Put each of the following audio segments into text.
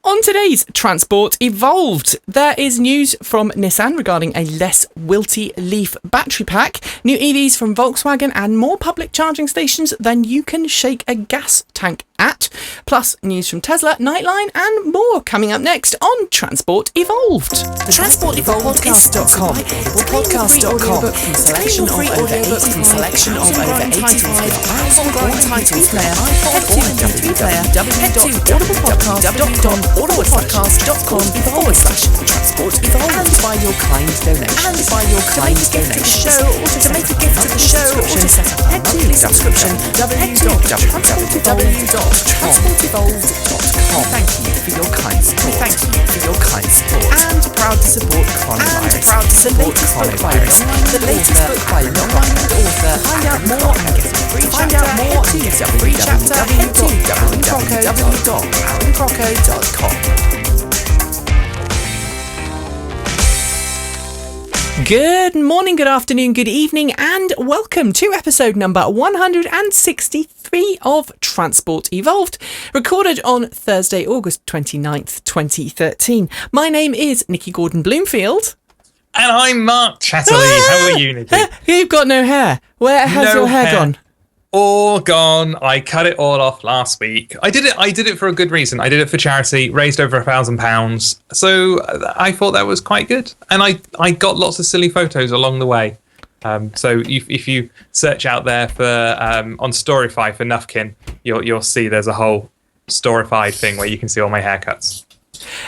On today's Transport Evolved, there is news from Nissan regarding a less wilty-Leaf battery pack, new EVs from Volkswagen, and more public charging stations than you can shake a gas tank at. Plus, news from Tesla, Nightline, and more coming up next on Transport Evolved. The Transport Evolved podcast.com. Podcast.com. Selection of over 85 homegrown titles player. Head to www.audiblepodcast.com/transport evolved. And by your kind donation. To make a gift to the show or to set up a monthly subscription, head to www.transportevolved.com. Thank you for your kind support. And proud to support Coronavirus. The latest book by non-minded author. Find out more and get a free chapter. Head to www.aaroncrocco.com. Good morning, good afternoon, good evening, and welcome to episode number 163 of Transport Evolved, recorded on Thursday, August 29th, 2013. My name is Nikki Gordon-Bloomfield. And I'm Mark Chatterley. How are you, Nikki? You've got no hair. Where has your hair gone? All gone. I cut it all off last week. I did it for a good reason. I did it for charity, raised over £1,000. So I thought that was quite good. And I got lots of silly photos along the way. So if you search out there for on Storify for Nufkin, you'll see there's a whole Storify thing where you can see all my haircuts.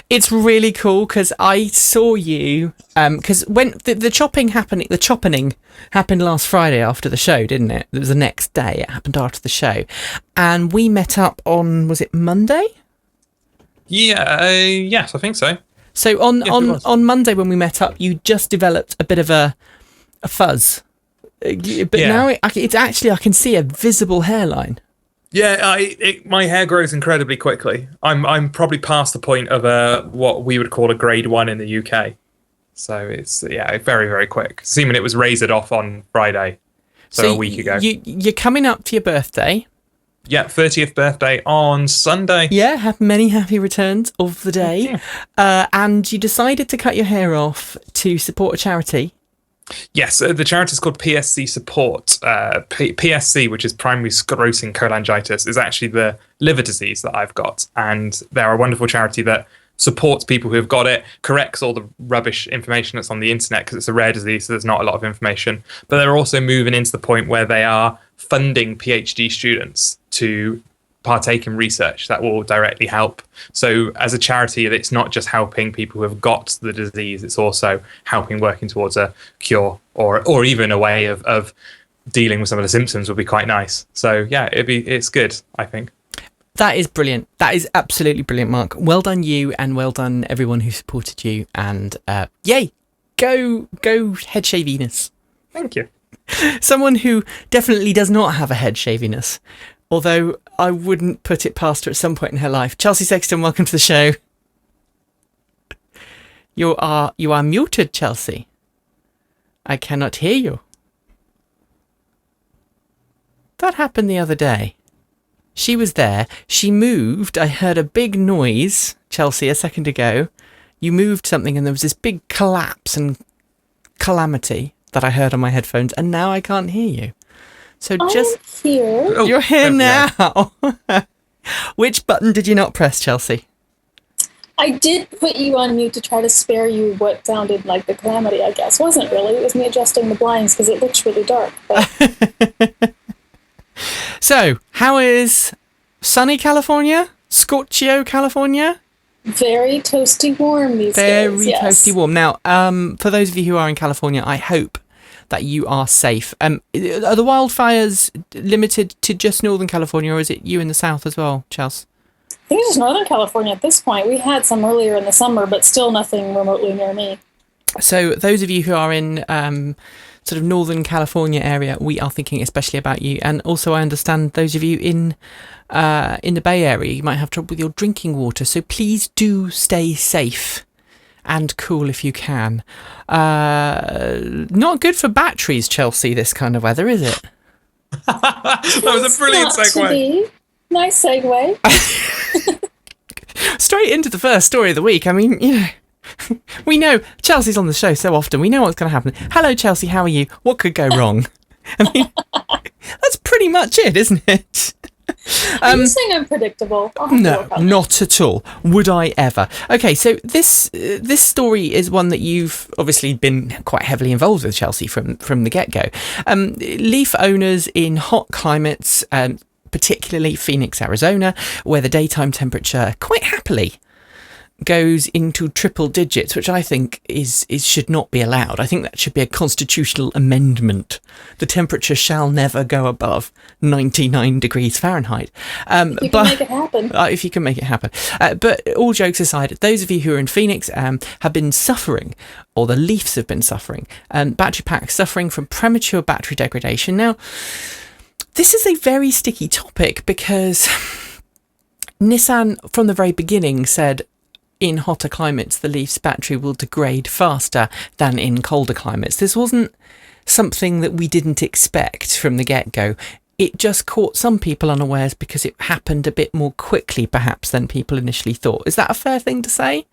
It's really cool because I saw you because when the choppening happened last Friday after the show, didn't it? It was the next day. It happened after the show, and we met up on, was it Monday? Yeah, yes, I think so. So on Monday when we met up, you just developed a bit of a fuzz, but now it's actually, I can see a visible hairline. Yeah, my hair grows incredibly quickly. I'm probably past the point of what we would call a grade 1 in the UK. So it's very, very quick. Seeming it was razored off on Friday, so a week ago. You're coming up to your birthday. Yeah, 30th birthday on Sunday. Yeah, many happy returns of the day. And you decided to cut your hair off to support a charity. Yes, the charity is called PSC Support. PSC, which is primary sclerosing cholangitis, is actually the liver disease that I've got. And they're a wonderful charity that supports people who have got it, corrects all the rubbish information that's on the internet because it's a rare disease, so there's not a lot of information. But they're also moving into the point where they are funding PhD students to partake in research that will directly help. So as a charity, it's not just helping people who have got the disease, it's also working towards a cure or even a way of dealing with some of the symptoms would be quite nice. So yeah, it's good, I think. That is brilliant. That is absolutely brilliant, Mark. Well done you, and well done everyone who supported you, and yay, go head shaviness. Thank you. Someone who definitely does not have a head shaviness, although I wouldn't put it past her at some point in her life. Chelsea Sexton, welcome to the show. You are muted, Chelsea. I cannot hear you. That happened the other day. She was there. She moved. I heard a big noise, Chelsea, a second ago. You moved something and there was this big collapse and calamity that I heard on my headphones, and now I can't hear you. So just here. You're here now. Which button did you not press, Chelsea? I did put you on mute to try to spare you what sounded like the calamity, I guess. Wasn't really. It was me adjusting the blinds because it looks really dark. But... So, how is sunny California? Scorchio, California? Very toasty warm these days. Very toasty warm. Now, for those of you who are in California, I hope that you are safe. Are the wildfires limited to just Northern California, or is it you in the south as well, Chelsea? I think it's just Northern California at this point. We had some earlier in the summer, but still nothing remotely near me. So those of you who are in sort of Northern California area, we are thinking especially about you. And also I understand those of you in the Bay Area, you might have trouble with your drinking water. So please do stay safe and cool if you can. Not good for batteries, Chelsea, this kind of weather, is it? That was a brilliant segue. Nice segue. Straight into the first story of the week. I mean, we know Chelsea's on the show so often. We know what's going to happen. Hello, Chelsea. How are you? What could go wrong? I mean, that's pretty much it, isn't it? Are you saying I'm predictable? No, not at all. Would I ever? Okay, so this story is one that you've obviously been quite heavily involved with, Chelsea, from the get-go. Leaf owners in hot climates, particularly Phoenix, Arizona, where the daytime temperature quite happily goes into triple digits, which I think is should not be allowed. I think that should be a constitutional amendment. The temperature shall never go above 99 degrees Fahrenheit. If you can make it happen. If you can make it happen. But all jokes aside, those of you who are in Phoenix have been suffering, or the Leafs have been suffering, battery packs suffering from premature battery degradation. Now, this is a very sticky topic because Nissan, from the very beginning, said in hotter climates, the Leaf's battery will degrade faster than in colder climates. This wasn't something that we didn't expect from the get-go. It just caught some people unawares because it happened a bit more quickly, perhaps, than people initially thought. Is that a fair thing to say?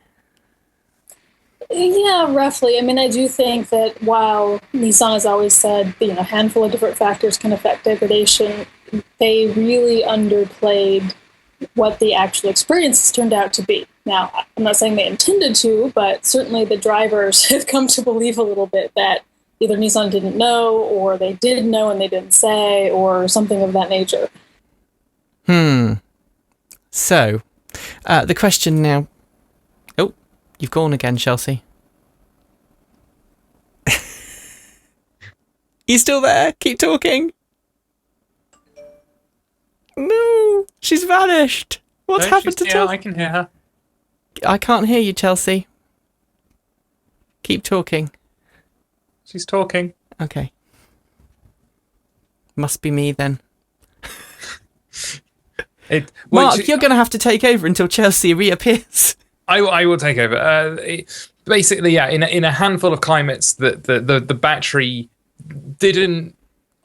Yeah, roughly. I mean, I do think that while Nissan has always said, a handful of different factors can affect degradation, they really underplayed what the actual experiences turned out to be. Now, I'm not saying they intended to, but certainly the drivers have come to believe a little bit that either Nissan didn't know, or they did know and they didn't say, or something of that nature. So, the question now... Oh, you've gone again, Chelsea. You still there? Keep talking. No, she's vanished. What's happened to Chelsea? I can hear her. I can't hear you, Chelsea. Keep talking. She's talking. Okay. Must be me then. Mark, you're going to have to take over until Chelsea reappears. I will take over. Basically, yeah, in a handful of climates, the battery didn't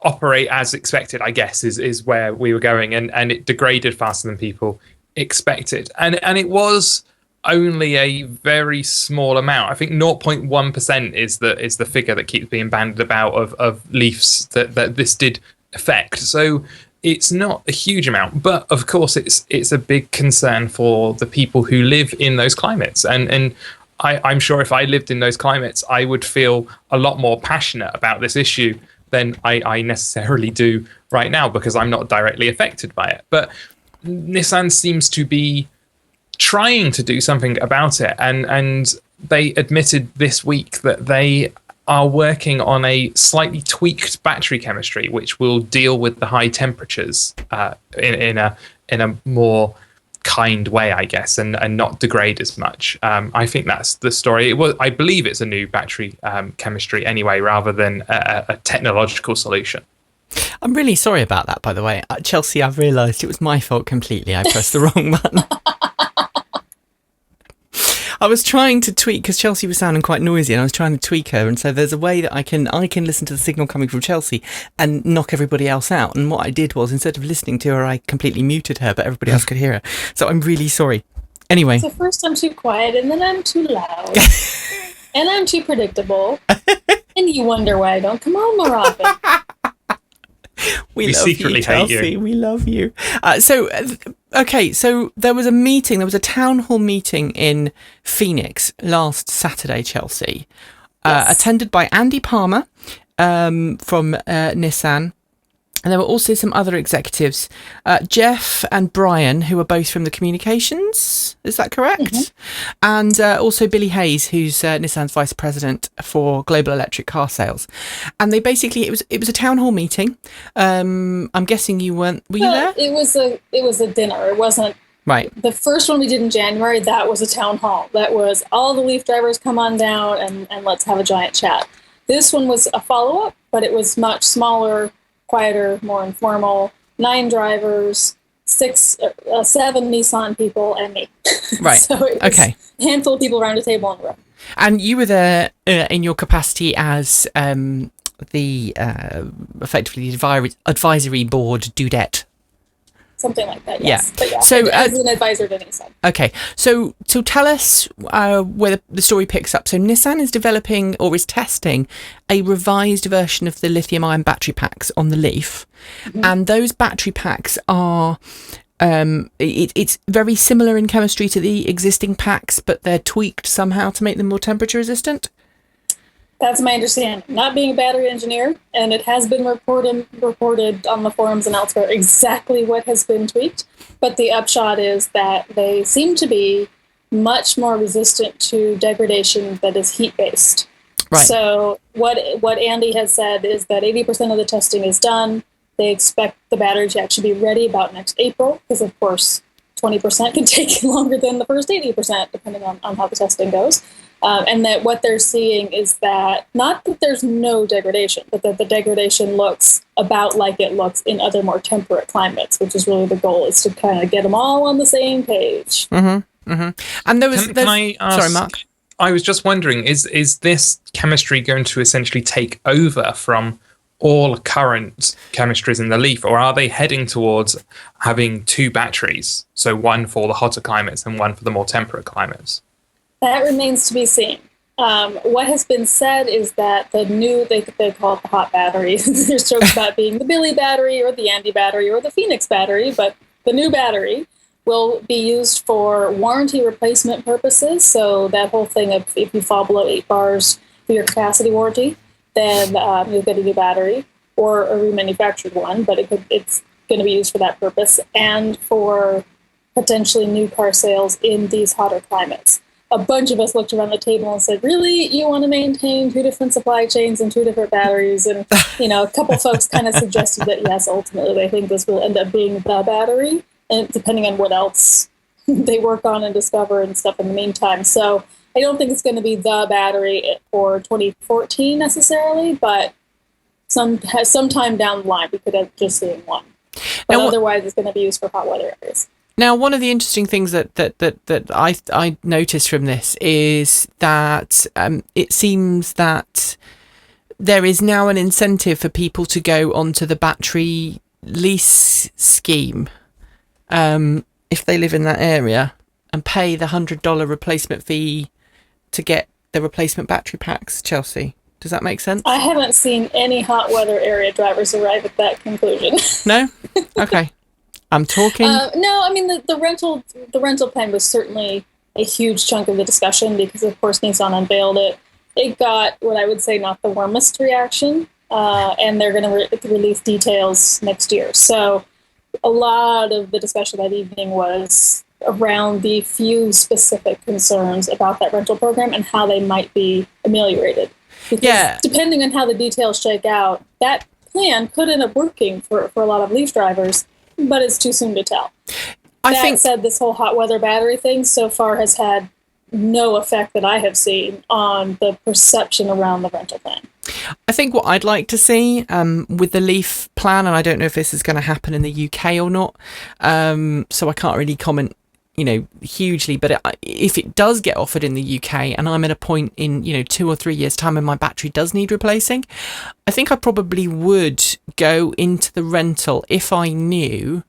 operate as expected, I guess, is where we were going, and it degraded faster than people expected, and it was only a very small amount. I think 0.1% is the figure that keeps being bandied about of Leafs that this did affect. So it's not a huge amount, but of course it's a big concern for the people who live in those climates, and I'm sure if I lived in those climates, I would feel a lot more passionate about this issue than I necessarily do right now, because I'm not directly affected by it. But Nissan seems to be trying to do something about it, and they admitted this week that they are working on a slightly tweaked battery chemistry which will deal with the high temperatures in a more kind way, I guess, and not degrade as much. I think that's the story. I believe it's a new battery chemistry anyway, rather than a technological solution. I'm really sorry about that, by the way. Chelsea, I've realised it was my fault completely. I pressed the wrong button. I was trying to tweak, because Chelsea was sounding quite noisy, and I was trying to tweak her, and so there's a way that I can listen to the signal coming from Chelsea and knock everybody else out. And what I did was, instead of listening to her, I completely muted her, but everybody else could hear her. So I'm really sorry. Anyway. So first I'm too quiet, and then I'm too loud. And I'm too predictable. And you wonder why I don't come on more often. We love secretly you, Chelsea. hate you. We love you. So there was a meeting. There was a town hall meeting in Phoenix last Saturday, Chelsea, Yes. attended by Andy Palmer from Nissan. And there were also some other executives, Jeff and Brian, who are both from the communications. Is that correct? Mm-hmm. And also Billy Hayes, who's Nissan's vice president for global electric car sales. And they basically, it was a town hall meeting. I'm guessing you weren't. Were you there? It was a dinner. It wasn't. Right. The first one we did in January, that was a town hall. That was all the Leaf drivers come on down and let's have a giant chat. This one was a follow-up, but it was much smaller, quieter, more informal. 9 drivers, 7 Nissan people, and me. Right. So it was okay. A handful of people around a table in a room. And you were there in your capacity as the effectively advisory board dudette. something like that. Yes. Yeah. But yeah, So, as an advisor to Nissan. Okay, so tell us where the story picks up. So Nissan is developing or is testing a revised version of the lithium-ion battery packs on the Leaf, and those battery packs are it's very similar in chemistry to the existing packs, but they're tweaked somehow to make them more temperature resistant. That's my understanding. Not being a battery engineer, and it has been reported on the forums and elsewhere exactly what has been tweaked. But the upshot is that they seem to be much more resistant to degradation that is heat-based. Right. So what Andy has said is that 80% of the testing is done. They expect the battery to actually be ready about next April, because of course 20% can take longer than the first 80%, depending on how the testing goes. And that what they're seeing is that, not that there's no degradation, but that the degradation looks about like it looks in other more temperate climates, which is really the goal, is to kind of get them all on the same page. Mm-hmm, mm-hmm. And Can I ask, sorry, Mark. I was just wondering, is this chemistry going to essentially take over from all current chemistries in the Leaf, or are they heading towards having two batteries, so one for the hotter climates and one for the more temperate climates? That remains to be seen. What has been said is that the new, they call it the hot battery. There's jokes about being the Billy battery or the Andy battery or the Phoenix battery, but the new battery will be used for warranty replacement purposes. So that whole thing of if you fall below 8 bars for your capacity warranty, then you'll get a new battery or a remanufactured one, but it's going to be used for that purpose and for potentially new car sales in these hotter climates. A bunch of us looked around the table and said, really, you want to maintain 2 different supply chains and 2 different batteries? And, a couple folks kind of suggested that, yes, ultimately they think this will end up being the battery, and depending on what else they work on and discover and stuff in the meantime. So I don't think it's going to be the battery for 2014 necessarily, but sometime down the line we could have just seen one. But otherwise it's going to be used for hot weather areas. Now, one of the interesting things that I noticed from this is that it seems that there is now an incentive for people to go onto the battery lease scheme if they live in that area and pay the $100 replacement fee to get the replacement battery packs. Chelsea, does that make sense? I haven't seen any hot weather area drivers arrive at that conclusion. No? Okay. I'm talking. No, I mean the rental plan was certainly a huge chunk of the discussion because, of course, Nissan unveiled it. It got what I would say not the warmest reaction, and they're going to release details next year. So a lot of the discussion that evening was around the few specific concerns about that rental program and how they might be ameliorated. Because depending on how the details shake out, that plan could end up working for a lot of Leaf drivers. But it's too soon to tell. I think this whole hot weather battery thing so far has had no effect that I have seen on the perception around the rental plan. I think what I'd like to see with the Leaf plan, and I don't know if this is going to happen in the UK or not, so I can't really comment, hugely. But if it does get offered in the UK, and I'm at a point in 2 or 3 years' time, and my battery does need replacing, I think I probably would go into the rental if I knew,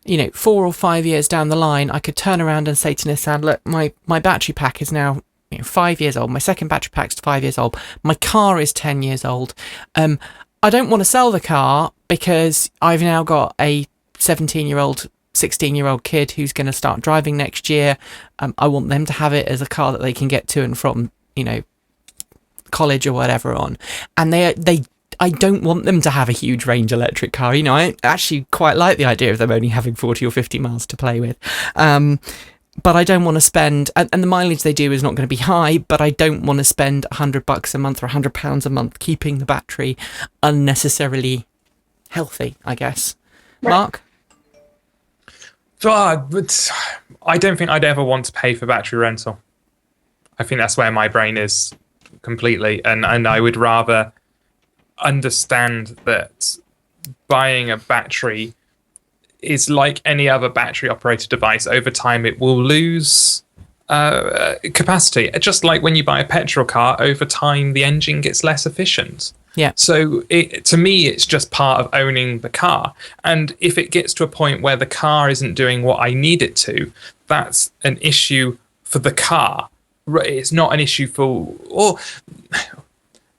4 or 5 years down the line, I could turn around and say to Nissan, look, my battery pack is now 5 years old. My second battery pack's 5 years old. My car is 10 years old. I don't want to sell the car because I've now got a 17-year-old 16-year-old kid who's going to start driving next year. I want them to have it as a car that they can get to and from, college or whatever on. And I don't want them to have a huge range electric car. I actually quite like the idea of them only having 40 or 50 miles to play with. But I don't want to spend, and the mileage they do is not going to be high, but I don't want to spend $100 a month or £100 a month keeping the battery unnecessarily healthy, I guess. Right. Mark? But I don't think I'd ever want to pay for battery rental. I think that's where my brain is completely. And I would rather understand that buying a battery is like any other battery operated device. Over time, it will lose capacity. Just like when you buy a petrol car, over time the engine gets less efficient. Yeah. So to me, it's just part of owning the car. And if it gets to a point where the car isn't doing what I need it to, that's an issue for the car. It's not an issue for, or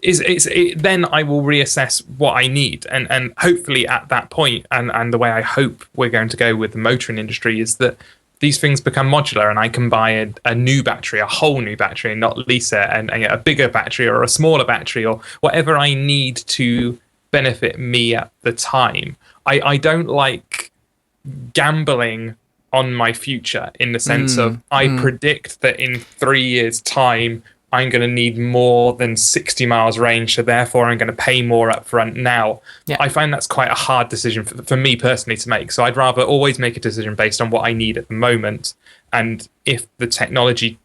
then I will reassess what I need. And hopefully at that point, and the way I hope we're going to go with the motoring industry is that these things become modular and I can buy a new battery, a whole new battery, and not lease it, and a bigger battery or a smaller battery or whatever I need to benefit me at the time. I don't like gambling on my future in the sense of I predict that in 3 years' time, I'm going to need more than 60 miles range, so therefore I'm going to pay more up front now. Yeah. I find that's quite a hard decision for me personally to make. So I'd rather always make a decision based on what I need at the moment. And if the technology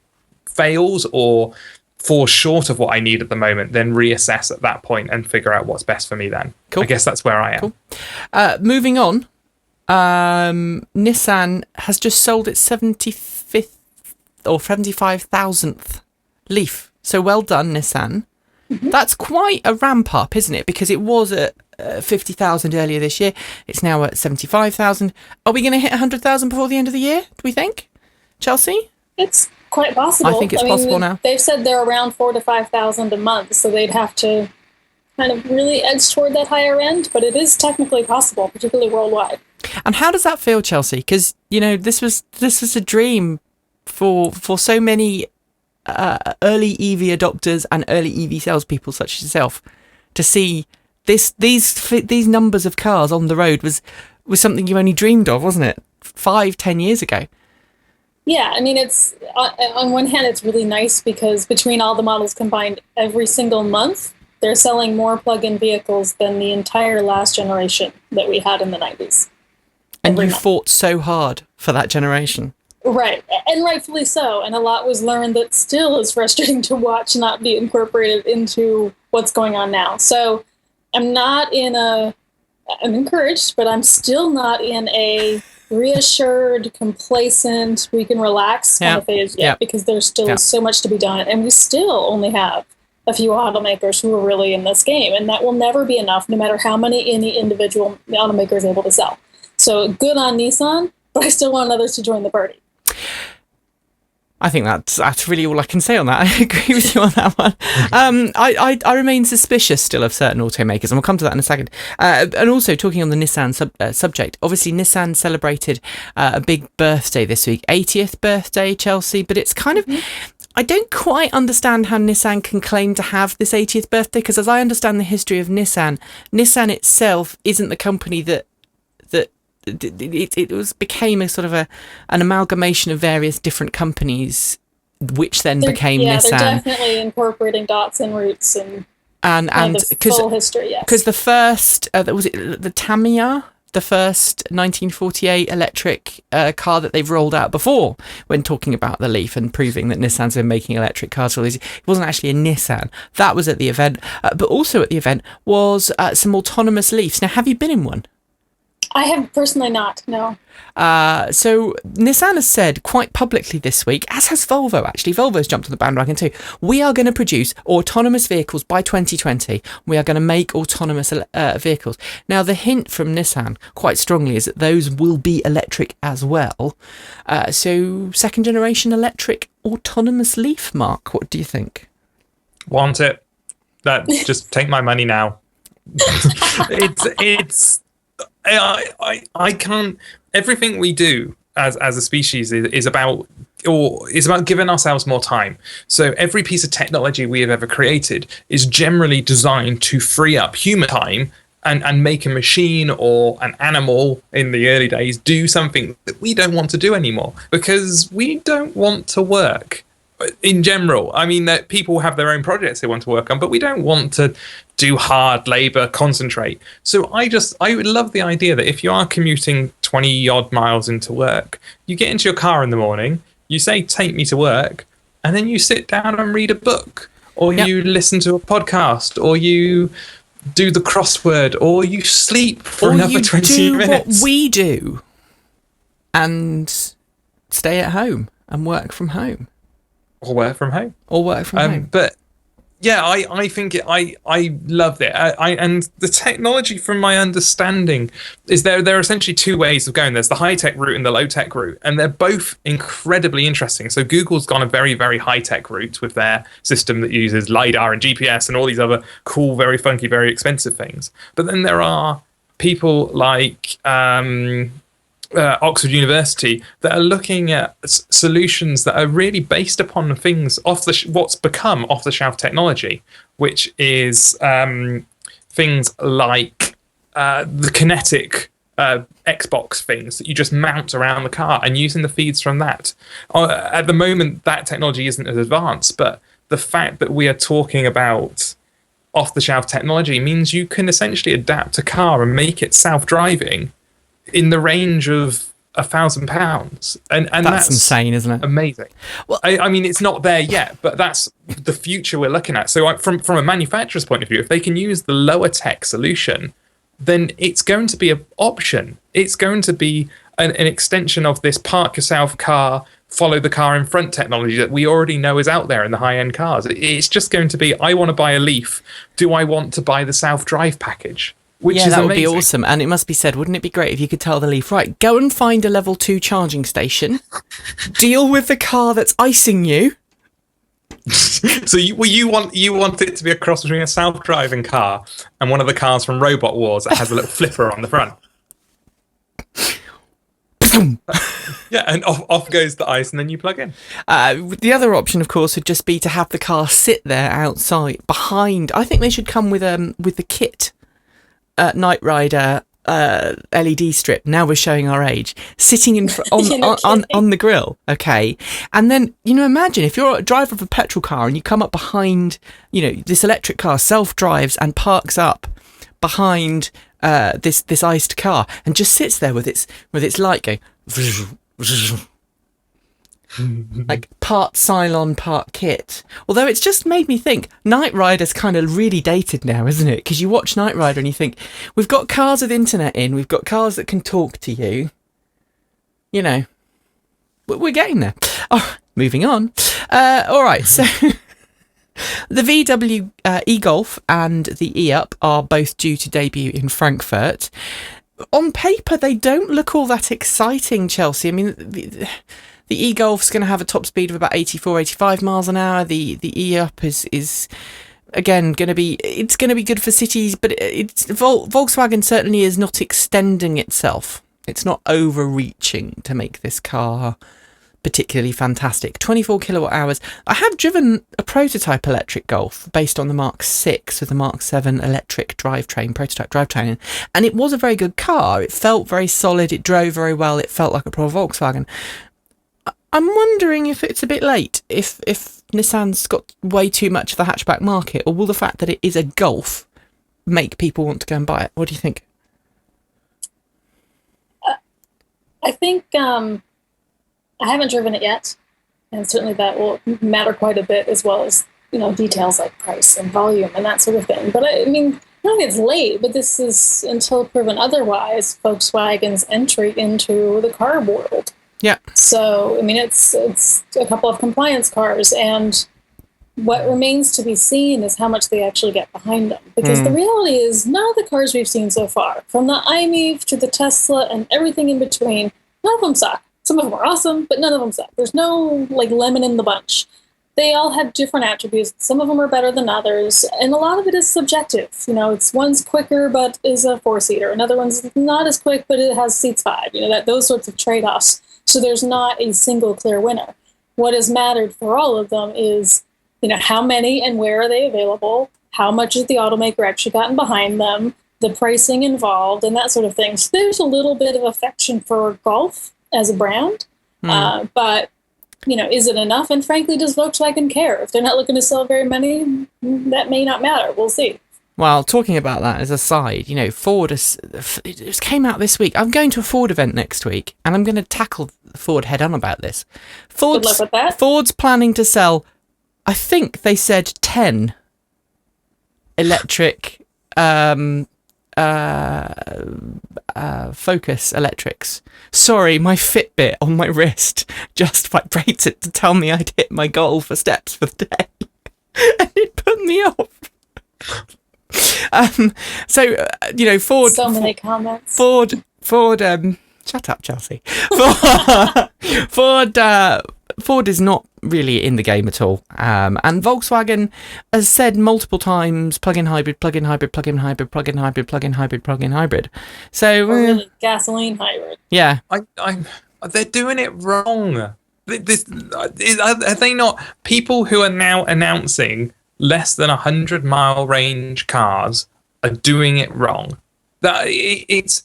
fails or falls short of what I need at the moment, then reassess at that point and figure out what's best for me then. Cool. I guess that's where I am. Cool. Moving on, Nissan has just sold its 75th or 75,000th Leaf. So well done, Nissan. Mm-hmm. That's quite a ramp up, isn't it? Because it was at 50,000 earlier this year. It's now at 75,000. Are we going to hit 100,000 before the end of the year, do we think? Chelsea? It's quite possible. I think it's possible now. They've said they're around 4,000 to 5,000 a month, so they'd have to kind of really edge toward that higher end, but it is technically possible, particularly worldwide. And how does that feel, Chelsea? Because, you know, this was a dream for so many early EV adopters and early EV salespeople such as yourself, to see these numbers of cars on the road was something you only dreamed of, wasn't it? 5-10 years ago. Yeah, I mean, it's on one hand, it's really nice because between all the models combined, every single month, they're selling more plug-in vehicles than the entire last generation that we had in the 90s. And you fought so hard for that generation. Right, and rightfully so. And a lot was learned that still is frustrating to watch not be incorporated into what's going on now. So I'm encouraged, but I'm still not in a reassured, complacent, we can relax kind of phase yet, because there's still so much to be done. And we still only have a few automakers who are really in this game. And that will never be enough, no matter how many any individual automaker is able to sell. So good on Nissan, but I still want others to join the party. I think that's really all I can say on that. I agree with you on that one. I remain suspicious still of certain automakers, and we'll come to that in a second. And also, talking on the Nissan subject, obviously Nissan celebrated a big birthday this week, 80th birthday, Chelsea, but it's kind of... I don't quite understand how Nissan can claim to have this 80th birthday, because as I understand the history of Nissan itself isn't the company that became a sort of an amalgamation of various different companies, which then became Nissan. They're definitely incorporating dots and roots and the full history. Yes, because the first was it the Tamiya, the first 1948 electric car that they've rolled out before, when talking about the Leaf and proving that Nissan's been making electric cars for all these. It wasn't actually a Nissan. That was at the event, but also at the event was some autonomous Leafs. Now, have you been in one? I have personally not, no. So Nissan has said quite publicly this week, as has Volvo actually, Volvo's jumped on the bandwagon too, we are going to produce autonomous vehicles by 2020. We are going to make autonomous vehicles. Now, the hint from Nissan quite strongly is that those will be electric as well. So second generation electric autonomous Leaf, Mark, what do you think? Want it. Just take my money now. It's I can't. Everything we do as a species is about giving ourselves more time. So every piece of technology we have ever created is generally designed to free up human time and make a machine or an animal in the early days do something that we don't want to do anymore, because we don't want to work. In general, I mean, that people have their own projects they want to work on, but we don't want to do hard labor, concentrate. So I would love the idea that if you are commuting 20 odd miles into work, you get into your car in the morning, you say, take me to work, and then you sit down and read a book, or you listen to a podcast, or you do the crossword, or you sleep for another 20 minutes. What we do and stay at home. and work from home. Or work from home. But yeah, I think I loved it. And the technology, from my understanding, is there are essentially two ways of going. There's the high-tech route and the low-tech route, and they're both incredibly interesting. So Google's gone a very, very high-tech route with their system that uses LiDAR and GPS and all these other cool, very funky, very expensive things. But then there are people like Oxford University that are looking at solutions that are really based upon things what's become off-the-shelf technology, which is things like the kinetic Xbox things that you just mount around the car, and using the feeds from that. At the moment, that technology isn't as advanced, but the fact that we are talking about off-the-shelf technology means you can essentially adapt a car and make it self-driving in the range of £1,000, and that's insane, isn't it? Amazing. Well, I mean, it's not there yet, but that's the future we're looking at. So, from a manufacturer's point of view, if they can use the lower tech solution, then it's going to be an option. It's going to be an extension of this park yourself car, follow the car in front technology that we already know is out there in the high end cars. It's just going to be, I want to buy a Leaf. Do I want to buy the self drive package? Which is that would amazing. be awesome. And it must be said, wouldn't it be great if you could tell the Leaf, right, go and find a level 2 charging station, deal with the car that's icing you. So you want it to be a cross between a self-driving car and one of the cars from Robot Wars that has a little flipper on the front. Yeah, and off goes the ice, and then you plug in. The other option, of course, would just be to have the car sit there outside behind. I think they should come with the kit. Knight Rider LED strip. Now we're showing our age. Sitting in on the grill, okay. And then imagine if you're a driver of a petrol car and you come up behind, this electric car self drives and parks up behind this iced car and just sits there with its light going. Like part Cylon, part kit. Although it's just made me think, Knight Rider's kind of really dated now, isn't it? Because you watch Knight Rider and you think, we've got cars with internet in, we've got cars that can talk to you. We're getting there. Oh, moving on. All right, so the VW e-Golf and the e-Up are both due to debut in Frankfurt. On paper, they don't look all that exciting, Chelsea. I mean, the e-Golf's going to have a top speed of about 84, 85 miles an hour. The e-Up is again going to be good for cities, but Volkswagen certainly is not extending itself. It's not overreaching to make this car particularly fantastic. 24 kilowatt hours. I have driven a prototype electric Golf based on the Mark 6 with the Mark 7 electric prototype drivetrain, and it was a very good car. It felt very solid. It drove very well. It felt like a proper Volkswagen. I'm wondering if it's a bit late, if Nissan's got way too much of the hatchback market, or will the fact that it is a Golf make people want to go and buy it? What do you think? I think I haven't driven it yet, and certainly that will matter quite a bit, as well as details like price and volume and that sort of thing. But I mean, I don't think it's late, but this is, until proven otherwise, Volkswagen's entry into the car world. Yeah. So, I mean, it's a couple of compliance cars, and what remains to be seen is how much they actually get behind them. Because the reality is, none of the cars we've seen so far, from the iMeV to the Tesla and everything in between, none of them suck. Some of them are awesome, but none of them suck. There's no, lemon in the bunch. They all have different attributes. Some of them are better than others, and a lot of it is subjective. It's one's quicker but is a 4-seater. Another one's not as quick but it has seats 5. Those sorts of trade-offs. So there's not a single clear winner. What has mattered for all of them is, how many and where are they available? How much has the automaker actually gotten behind them? The pricing involved and that sort of thing. So there's a little bit of affection for Golf as a brand. But, is it enough? And frankly, does Volkswagen care? If they're not looking to sell very many, that may not matter. We'll see. Well, talking about that as a side, Ford it just came out this week. I'm going to a Ford event next week, and I'm going to tackle Ford head on about this. Good luck with that. Ford's planning to sell, I think they said 10 electric Focus Electrics. Sorry, my Fitbit on my wrist just vibrated to tell me I'd hit my goal for steps for the day. And it put me off. Ford... So many comments. Ford, shut up, Chelsea. Ford is not really in the game at all. And Volkswagen has said multiple times, plug-in hybrid, plug-in hybrid, plug-in hybrid, plug-in hybrid, plug-in hybrid, plug-in hybrid. So, or really gasoline hybrid. Yeah. They're doing it wrong. Are they not? People who are now announcing less than 100-mile range cars are doing it wrong. It's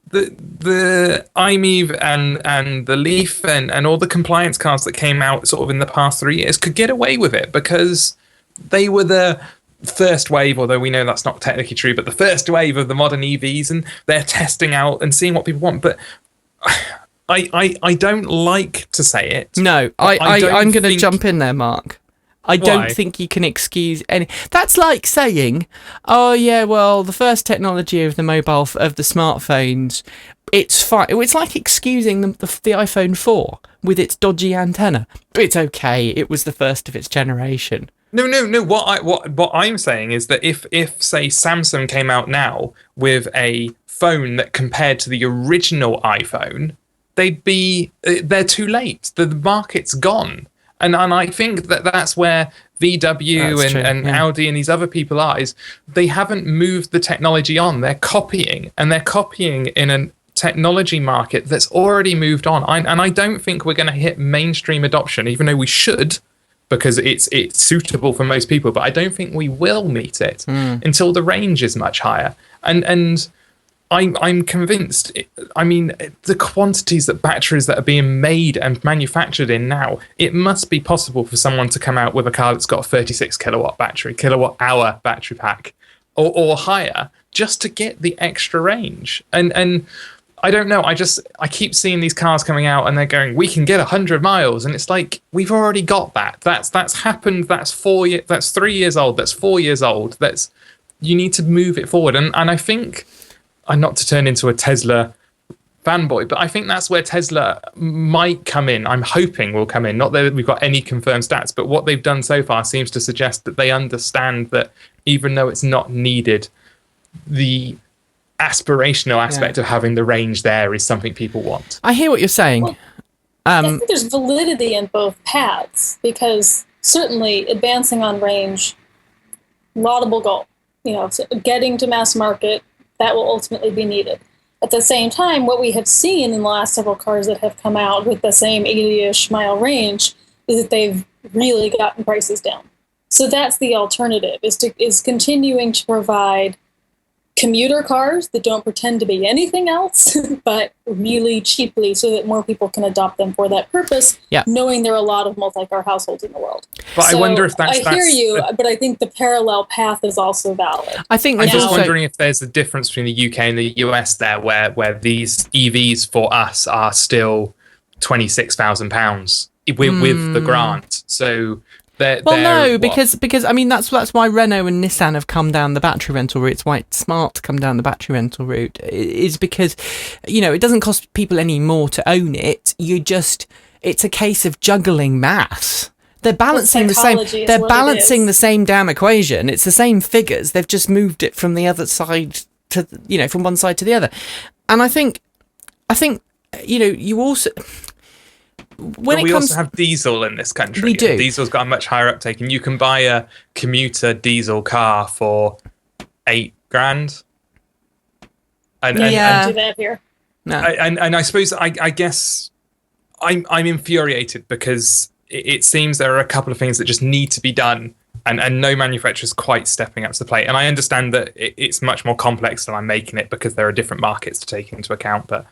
the iMEV and the Leaf and all the compliance cars that came out sort of in the past 3 years could get away with it because they were the first wave, although we know that's not technically true, but the first wave of the modern EVs, and they're testing out and seeing what people want. But I don't like to say it. No, I'm going to jump in there, Mark. I don't think you can excuse any. That's like saying, oh yeah, well, the first technology of the smartphones, it's fine. It's like excusing the iPhone 4 with its dodgy antenna. It's okay. It was the first of its generation. No. What I'm saying is that if say Samsung came out now with a phone that compared to the original iPhone, they're too late. The market's gone. And I think that's where VW and Audi and these other people are, is they haven't moved the technology on. They're copying, and they're copying in a technology market that's already moved on. And I don't think we're going to hit mainstream adoption, even though we should, because it's suitable for most people. But I don't think we will meet it until the range is much higher. And I'm convinced. I mean, the quantities that batteries that are being made and manufactured in now, it must be possible for someone to come out with a car that's got a 36 kilowatt hour battery pack, or higher, just to get the extra range. And I don't know. I keep seeing these cars coming out, and they're going, we can get 100 miles, and it's like, we've already got that. That's happened. That's 3 years old. That's 4 years old. You need to move it forward. And I think. And not to turn into a Tesla fanboy, but I think that's where Tesla might come in. I'm hoping will come in. Not that we've got any confirmed stats, but what they've done so far seems to suggest that they understand that even though it's not needed, the aspirational aspect of having the range there is something people want. I hear what you're saying. Well, I think there's validity in both paths, because certainly advancing on range, laudable goal. So getting to mass market, that will ultimately be needed. At the same time, what we have seen in the last several cars that have come out with the same 80-ish mile range is that they've really gotten prices down. So that's the alternative, is continuing to provide commuter cars that don't pretend to be anything else, but really cheaply, so that more people can adopt them for that purpose, knowing there are a lot of multi-car households in the world. But I wonder if that's... I hear you, but I think the parallel path is also valid. I think I'm just wondering if there's a difference between the UK and the US there, where these EVs for us are still £26,000 with the grant. So... because I mean that's why Renault and Nissan have come down the battery rental route. It's why it's smart to come down the battery rental route, is because it doesn't cost people any more to own it. It's a case of juggling maths. They're balancing the same. They're balancing the same damn equation. It's the same figures. They've just moved it from the other side to from one side to the other. And I think you also. We also have diesel in this country. We do. Diesel's got a much higher uptake, and you can buy a commuter diesel car for $8,000. And do that here. No. And I suppose I guess I'm infuriated because it seems there are a couple of things that just need to be done, and no manufacturer's quite stepping up to the plate. And I understand that it's much more complex than I'm making it, because there are different markets to take into account, but.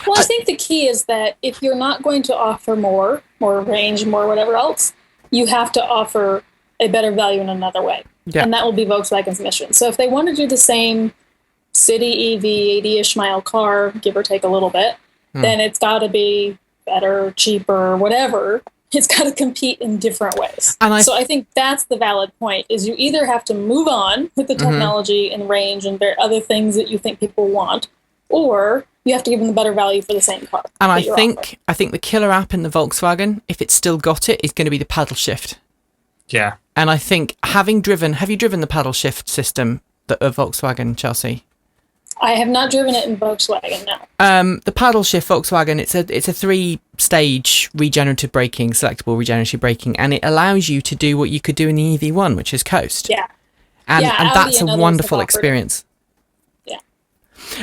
Well, I think the key is that if you're not going to offer more range, more whatever else, you have to offer a better value in another way. Yeah. And that will be Volkswagen's mission. So if they want to do the same city EV, 80-ish mile car, give or take a little bit, then it's got to be better, cheaper, whatever, It's got to compete in different ways. And so I think that's the valid point, is you either have to move on with the technology and range and other things that you think people want, or you have to give them the better value for the same car. And I think the killer app in the Volkswagen, if it's still got it, is going to be the paddle shift. Yeah. And I think have you driven the paddle shift system of Volkswagen, Chelsea? I have not driven it in Volkswagen, no. The paddle shift Volkswagen, it's a 3-stage regenerative braking, selectable regenerative braking, and it allows you to do what you could do in the EV1, which is coast. Yeah. And that's a wonderful experience. Yeah.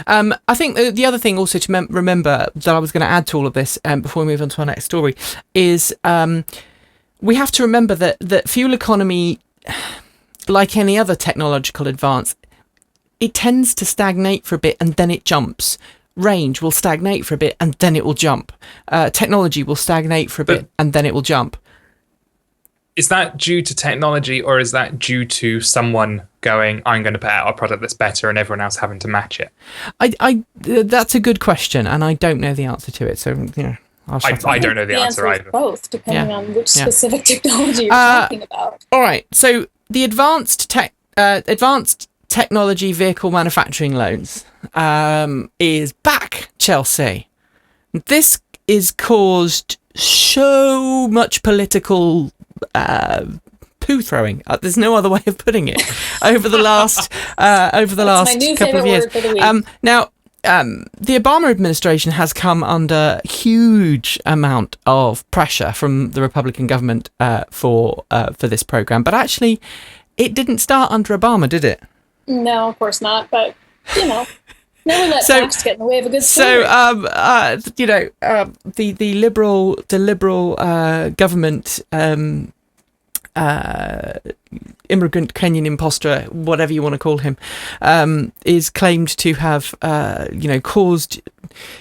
I think the other thing also to remember that I was going to add to all of this before we move on to our next story is we have to remember that fuel economy, like any other technological advance, it tends to stagnate for a bit and then it jumps. Range will stagnate for a bit and then it will jump. Technology will stagnate for a bit and then it will jump. Is that due to technology, or is that due to someone going, I'm going to put out a product that's better, and everyone else having to match it? That's a good question, and I don't know the answer to it. So, I don't know the answer either. Both, depending on which specific technology you're talking about. All right. So the advanced technology vehicle manufacturing loans is back, Chelsea. This is caused so much political poo throwing. There's no other way of putting it. Over the last couple of years. Now, the Obama administration has come under huge amount of pressure from the Republican government for this program, but actually, it didn't start under Obama, did it? No, of course not. But never let facts get in the way of a good story. So, the liberal government, immigrant Kenyan imposter, whatever you want to call him, is claimed to have, caused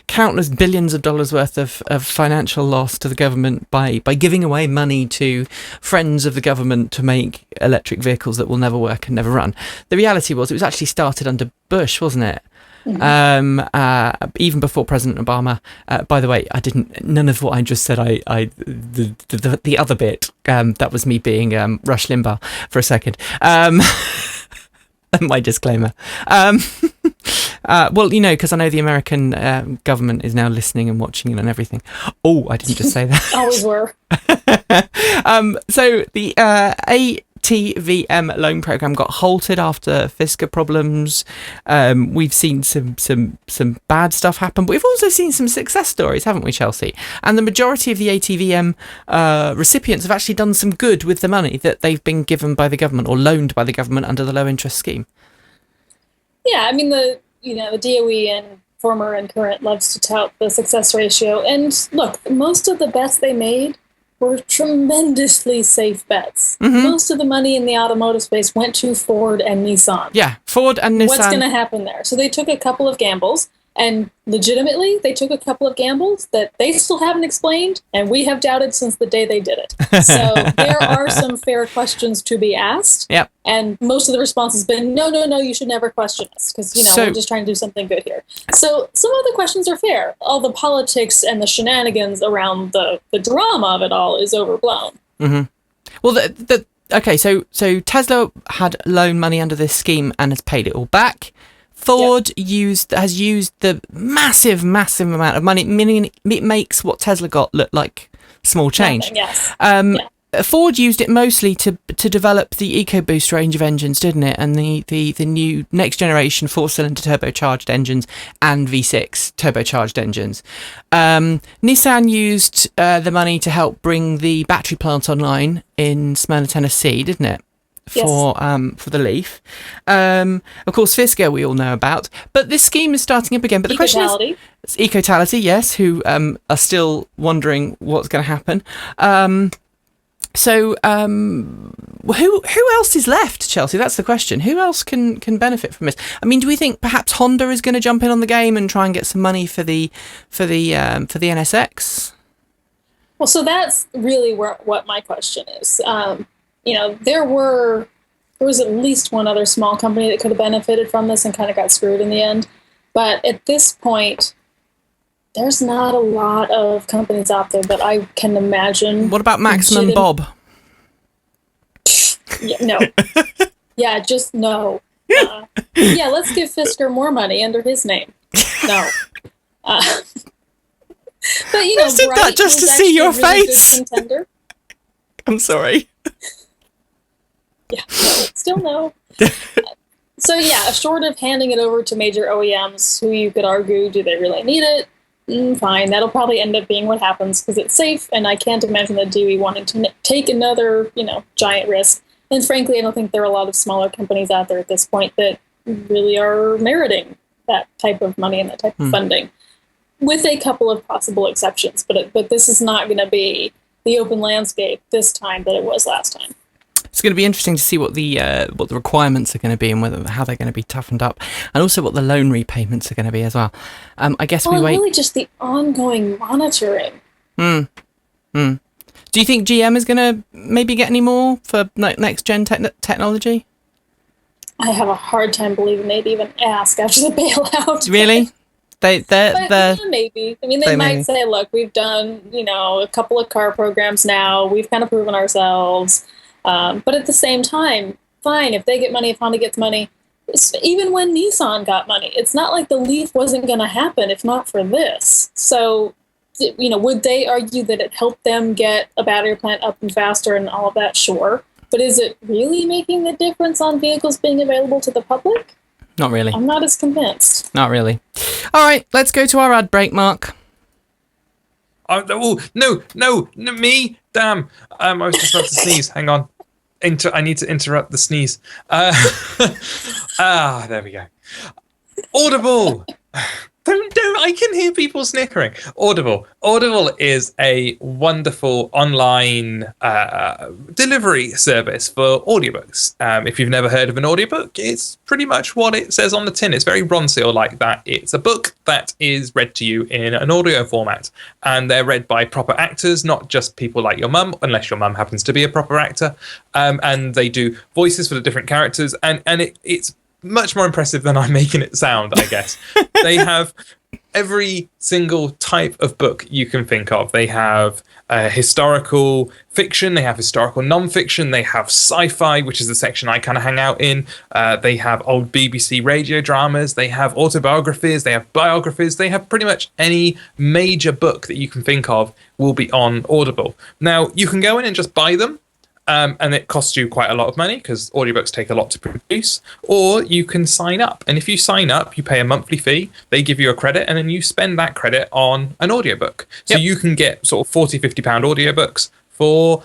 countless billions of dollars worth of financial loss to the government by giving away money to friends of the government to make electric vehicles that will never work and never run. The reality was it was actually started under Bush, wasn't it? Mm-hmm. Even before President Obama. By the way, none of what I just said, the other bit, that was me being Rush Limbaugh for a second. My disclaimer. Well, because I know the American government is now listening and watching and everything. Oh, I didn't just say that. Always were. So the ATVM loan program got halted after fiscal problems. We've seen some bad stuff happen, but we've also seen some success stories, haven't we, Chelsea? And the majority of the ATVM recipients have actually done some good with the money that they've been given by the government or loaned by the government under the low interest scheme. Yeah, I mean the DOE and former and current loves to tout the success ratio, and look, most of the bets they made were tremendously safe bets. Mm-hmm. Most of the money in the automotive space went to Ford and Nissan. Yeah, Ford and Nissan. What's going to happen there? So they took a couple of gambles, and legitimately, they took a couple of gambles that they still haven't explained, and we have doubted since the day they did it. So there are some fair questions to be asked. Yep. And most of the response has been, no, you should never question us, because, we're just trying to do something good here. So some of the questions are fair. All the politics and the shenanigans around the drama of it all is overblown. Mm-hmm. Well, okay, so Tesla had loan money under this scheme and has paid it all back. Ford has used the massive amount of money, meaning it makes what Tesla got look like small change. Yes. Ford used it mostly to develop the EcoBoost range of engines, didn't it? And the new next generation 4-cylinder turbocharged engines and V6 turbocharged engines. Nissan used the money to help bring the battery plant online in Smyrna, Tennessee, didn't it? For the Leaf. Of course, Fisker we all know about, but this scheme is starting up again. But the question is, Ecotality, yes, who are still wondering what's going to happen. So who else is left, Chelsea? That's the question. Who else can benefit from this? I mean, do we think perhaps Honda is going to jump in on the game and try and get some money for the NSX? Well, so that's really what my question is. There was at least one other small company that could have benefited from this and kind of got screwed in the end. But at this point, there's not a lot of companies out there that I can imagine. What about Maximum Bob? Yeah, no. Yeah, just no. Yeah, let's give Fisker more money under his name. No. But I did that just to see your face. Contender. I'm sorry. Yeah, no, still no. So yeah, short of handing it over to major OEMs, who you could argue, do they really need it? Fine, that'll probably end up being what happens because it's safe, and I can't imagine the DOE wanting to take another, giant risk. And frankly, I don't think there are a lot of smaller companies out there at this point that really are meriting that type of money and that type of funding, with a couple of possible exceptions. But this is not going to be the open landscape this time that it was last time. It's going to be interesting to see what the requirements are going to be and how they're going to be toughened up, and also what the loan repayments are going to be as well. I guess we wait. Really, just the ongoing monitoring. Do you think GM is going to maybe get any more for next gen technology? I have a hard time believing they'd even ask after the bailout. Really? Yeah, maybe. I mean, they might say, "Look, we've done a couple of car programs now. We've kind of proven ourselves." But at the same time, fine, if they get money, if Honda gets money, even when Nissan got money, it's not like the Leaf wasn't going to happen if not for this. So, would they argue that it helped them get a battery plant up and faster and all of that? Sure. But is it really making the difference on vehicles being available to the public? Not really. I'm not as convinced. Not really. All right, let's go to our ad break, Mark. Oh, no, me? Damn. I was just about to sneeze. Hang on. I need to interrupt the sneeze. There we go. Audible. Don't. I can hear people snickering. Audible is a wonderful online delivery service for audiobooks. If you've never heard of an audiobook, it's pretty much what it says on the tin. It's very Ronseal like that. It's a book that is read to you in an audio format, and they're read by proper actors, not just people like your mum, unless your mum happens to be a proper actor. And they do voices for the different characters, and it's much more impressive than I'm making it sound, I guess. They have every single type of book you can think of. They have historical fiction, they have historical non-fiction, they have sci-fi, which is the section I kind of hang out in. They have old BBC radio dramas, they have autobiographies, they have biographies, they have pretty much any major book that you can think of will be on Audible. Now, you can go in and just buy them. And it costs you quite a lot of money because audiobooks take a lot to produce, or you can sign up. And if you sign up, you pay a monthly fee, they give you a credit, and then you spend that credit on an audiobook. So you can get sort of £40, £50 audiobooks for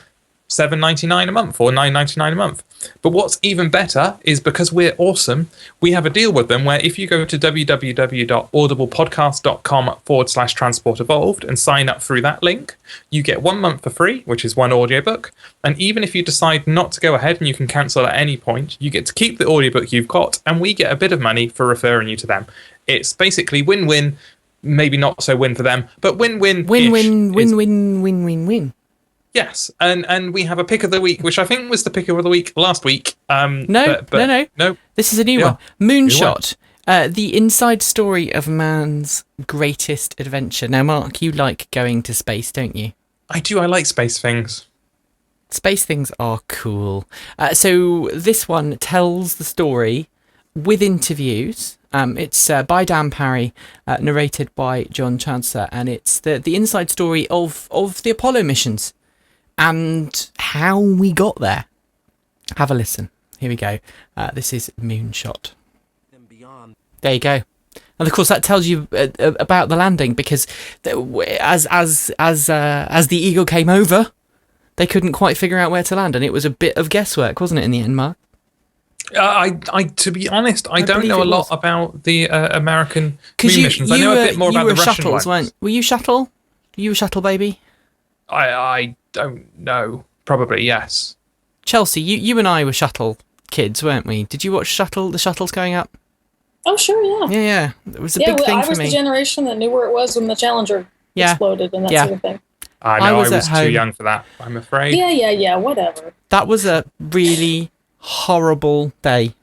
$7.99 a month or $9.99 a month. But what's even better is, because we're awesome, we have a deal with them where if you go to www.audiblepodcast.com/transport evolved and sign up through that link, you get 1 month for free, which is one audiobook. And even if you decide not to go ahead and you can cancel at any point, you get to keep the audiobook you've got, and we get a bit of money for referring you to them. It's basically win-win, maybe not so win for them, but win-win. Win-win. Yes, and we have a pick of the week, which I think was the pick of the week last week. No. This is a new one. Moonshot, the inside story of man's greatest adventure. Now, Mark, you like going to space, don't you? I do. I like space things. Space things are cool. So this one tells the story with interviews. It's by Dan Parry, narrated by John Chancellor, and it's the inside story of the Apollo missions and how we got there. Have a listen. Here we go. This is Moonshot. There you go. And of course, that tells you about the landing, because as the Eagle came over, they couldn't quite figure out where to land, and it was a bit of guesswork, wasn't it, in the end, Mark? To be honest, I don't know a lot about the American moon missions. I know a bit more about the Russian ones. Were you shuttle? Were you a shuttle baby? I don't know. Probably, yes. Chelsea, you and I were shuttle kids, weren't we? Did you watch the shuttles going up? Oh, sure, yeah. Yeah. It was a big thing for me. I was the generation that knew where it was when the Challenger exploded and that sort of thing. I know, I was too young for that, I'm afraid. Yeah, whatever. That was a really horrible day.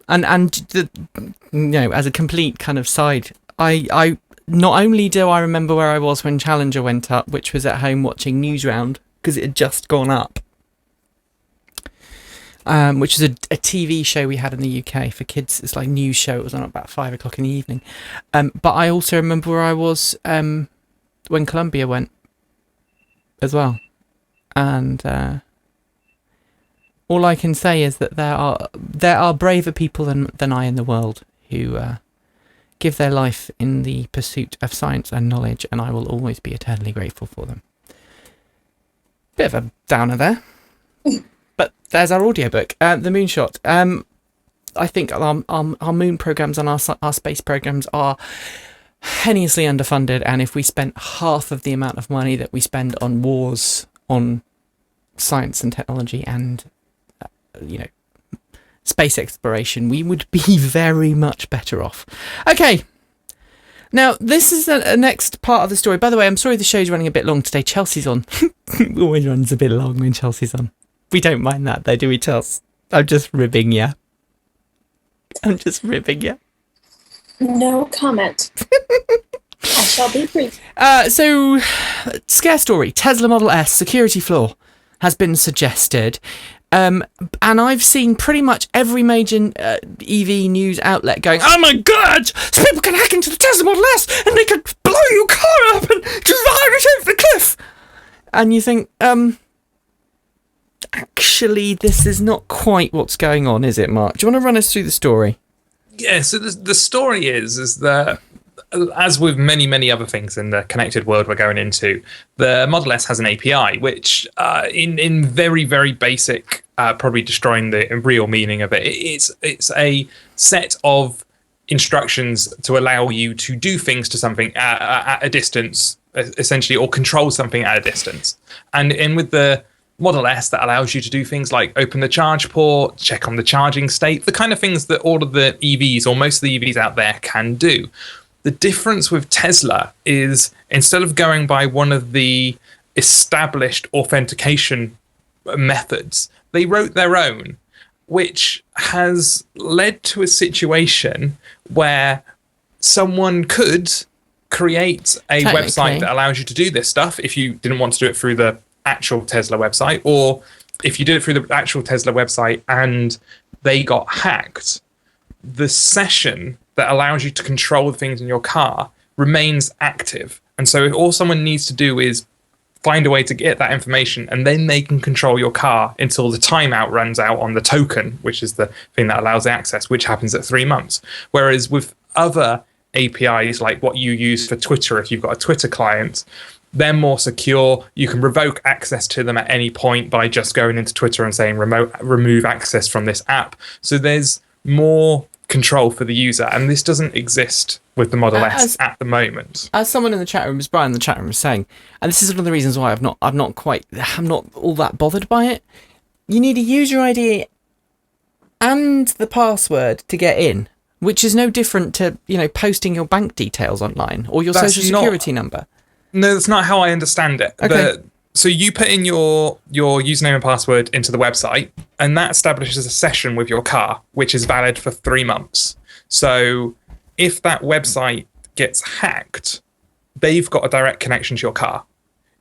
And as a complete kind of side, I not only do I remember where I was when Challenger went up, which was at home watching Newsround, because it had just gone up, which is a TV show we had in the UK for kids. It's like a news show. It was on about 5 o'clock in the evening. But I also remember where I was when Columbia went as well. And all I can say is that there are braver people than I in the world who give their life in the pursuit of science and knowledge, and I will always be eternally grateful for them. Bit of a downer there. But there's our audiobook, The Moonshot. I think our moon programs and our space programs are heinously underfunded, and if we spent half of the amount of money that we spend on wars, on science and technology and, space exploration, we would be very much better off. Okay. Now, this is the next part of the story. By the way, I'm sorry the show's running a bit long today. Chelsea's on. It always runs a bit long when Chelsea's on. We don't mind that, though, do we, Chelsea? I'm just ribbing you. No comment. I shall be brief. So, scare story. Tesla Model S security flaw has been suggested. And I've seen pretty much every major EV news outlet going, oh my God, so people can hack into the Tesla Model S and they can blow your car up and drive it over the cliff. And you think, actually, this is not quite what's going on, is it, Mark? Do you want to run us through the story? Yeah, so the story is that, as with many, many other things in the connected world we're going into, the Model S has an API, which in very, very basic, probably destroying the real meaning of it, it's a set of instructions to allow you to do things to something at a distance, essentially, or control something at a distance. And with the Model S, that allows you to do things like open the charge port, check on the charging state, the kind of things that all of the EVs, or most of the EVs out there, can do. The difference with Tesla is, instead of going by one of the established authentication methods, they wrote their own, which has led to a situation where someone could create a website that allows you to do this stuff if you didn't want to do it through the actual Tesla website, or if you did it through the actual Tesla website and they got hacked, the session that allows you to control the things in your car remains active. And so all someone needs to do is find a way to get that information, and then they can control your car until the timeout runs out on the token, which is the thing that allows access, which happens at 3 months. Whereas with other APIs, like what you use for Twitter, if you've got a Twitter client, they're more secure. You can revoke access to them at any point by just going into Twitter and saying remove access from this app. So there's more control for the user, and this doesn't exist with the Model S at the moment. As someone in the chat room, as Brian in the chat room was saying, and this is one of the reasons why I'm not all that bothered by it. You need a user ID and the password to get in, which is no different to posting your bank details online or your social security number. No, that's not how I understand it. Okay. So you put in your username and password into the website, and that establishes a session with your car, which is valid for 3 months. So if that website gets hacked, they've got a direct connection to your car.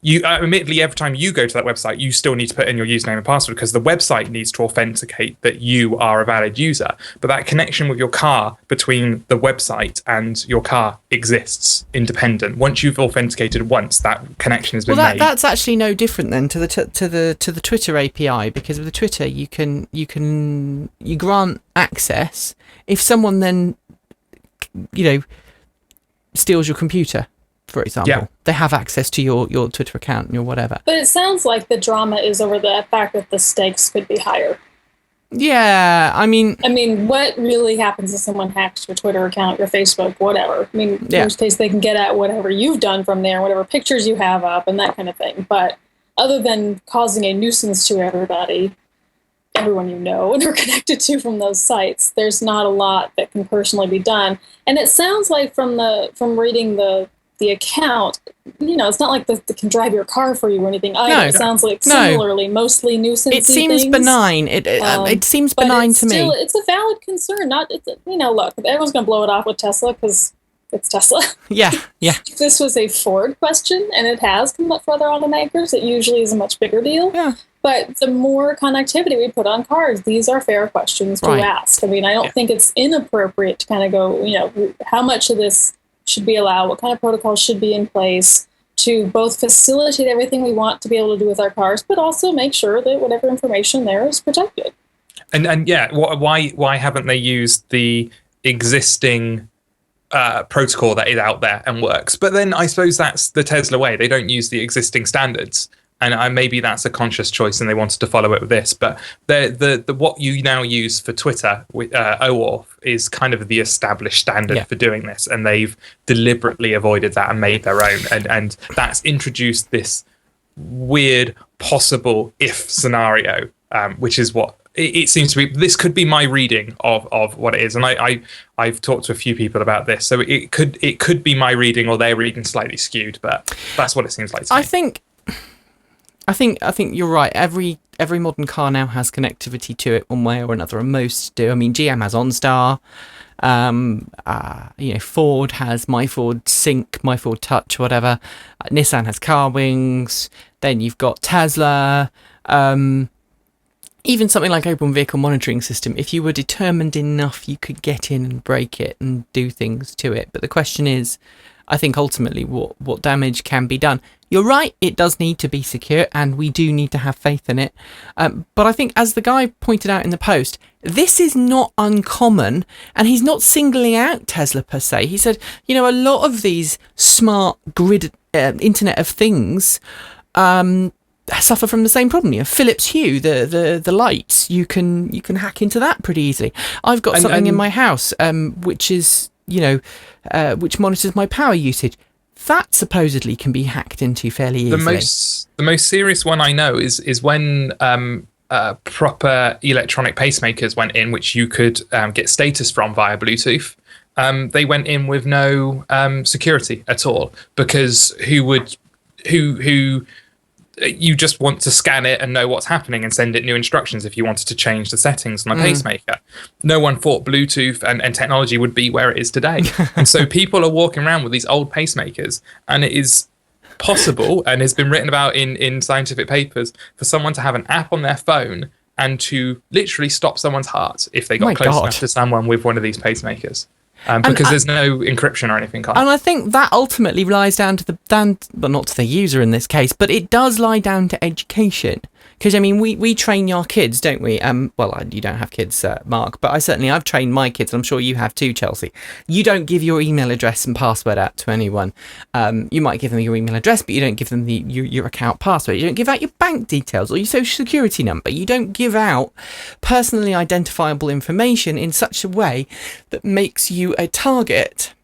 You admittedly, every time you go to that website, you still need to put in your username and password because the website needs to authenticate that you are a valid user. But that connection with your car between the website and your car exists independent. Once you've authenticated once, that connection has been made. That's actually no different then to the Twitter API, because with the Twitter you grant access if someone then steals your computer. For example, they have access to your Twitter account and your whatever. But it sounds like the drama is over the fact that the stakes could be higher. Yeah, I mean, what really happens if someone hacks your Twitter account, your Facebook, whatever? In worst case, they can get at whatever you've done from there, whatever pictures you have up and that kind of thing. But other than causing a nuisance to everyone you know and are connected to from those sites, there's not a lot that can personally be done. And it sounds like from reading the account, it's not like they can drive your car for you or anything either. No, it sounds like similarly mostly nuisance. It seems benign. It seems benign to me. It's a valid concern. Look, everyone's going to blow it off with Tesla because it's Tesla. Yeah. If this was a Ford question, and it has come up for other automakers, it usually is a much bigger deal. Yeah. But the more connectivity we put on cars, these are fair questions to ask. I mean, I don't think it's inappropriate to kind of go, how much of this should be allowed? What kind of protocols should be in place to both facilitate everything we want to be able to do with our cars, but also make sure that whatever information there is protected. And why haven't they used the existing protocol that is out there and works? But then I suppose that's the Tesla way. They don't use the existing standards. And maybe that's a conscious choice, and they wanted to follow it with this. But the what you now use for Twitter with OAuth is kind of the established standard for doing this, and they've deliberately avoided that and made their own. And that's introduced this weird possible if scenario, which is what it seems to be. This could be my reading of what it is, and I've talked to a few people about this, so it could be my reading or their reading slightly skewed, but that's what it seems like to me. I think you're right. Every modern car now has connectivity to it one way or another, and most do. I mean, GM has OnStar. Ford has My Ford Sync, My Ford Touch, whatever. Nissan has Car Wings. Then you've got Tesla. Even something like Open Vehicle Monitoring System. If you were determined enough, you could get in and break it and do things to it. But the question is, I think ultimately what damage can be done. You're right, it does need to be secure, and we do need to have faith in it. But I think, as the guy pointed out in the post, this is not uncommon, and he's not singling out Tesla per se. He said, a lot of these smart grid Internet of Things suffer from the same problem. Philips Hue, the lights, you can hack into that pretty easily. I've got something in my house which is which monitors my power usage. That supposedly can be hacked into fairly easily. The most serious one I know is when proper electronic pacemakers went in, which you could get status from via Bluetooth. They went in with no security at all, because who you just want to scan it and know what's happening and send it new instructions if you wanted to change the settings on a pacemaker. No one thought Bluetooth and technology would be where it is today. And so people are walking around with these old pacemakers, and it is possible, and has been written about in scientific papers, for someone to have an app on their phone and to literally stop someone's heart if they got close enough to someone with one of these pacemakers. Because there's no encryption or anything. And I think that ultimately lies down to not to the user in this case, but it does lie down to education. Because, I mean, we train our kids, don't we? You don't have kids, Mark, but I've trained my kids, and I'm sure you have too, Chelsea. You don't give your email address and password out to anyone. You might give them your email address, but you don't give them your account password. You don't give out your bank details or your social security number. You don't give out personally identifiable information in such a way that makes you a target.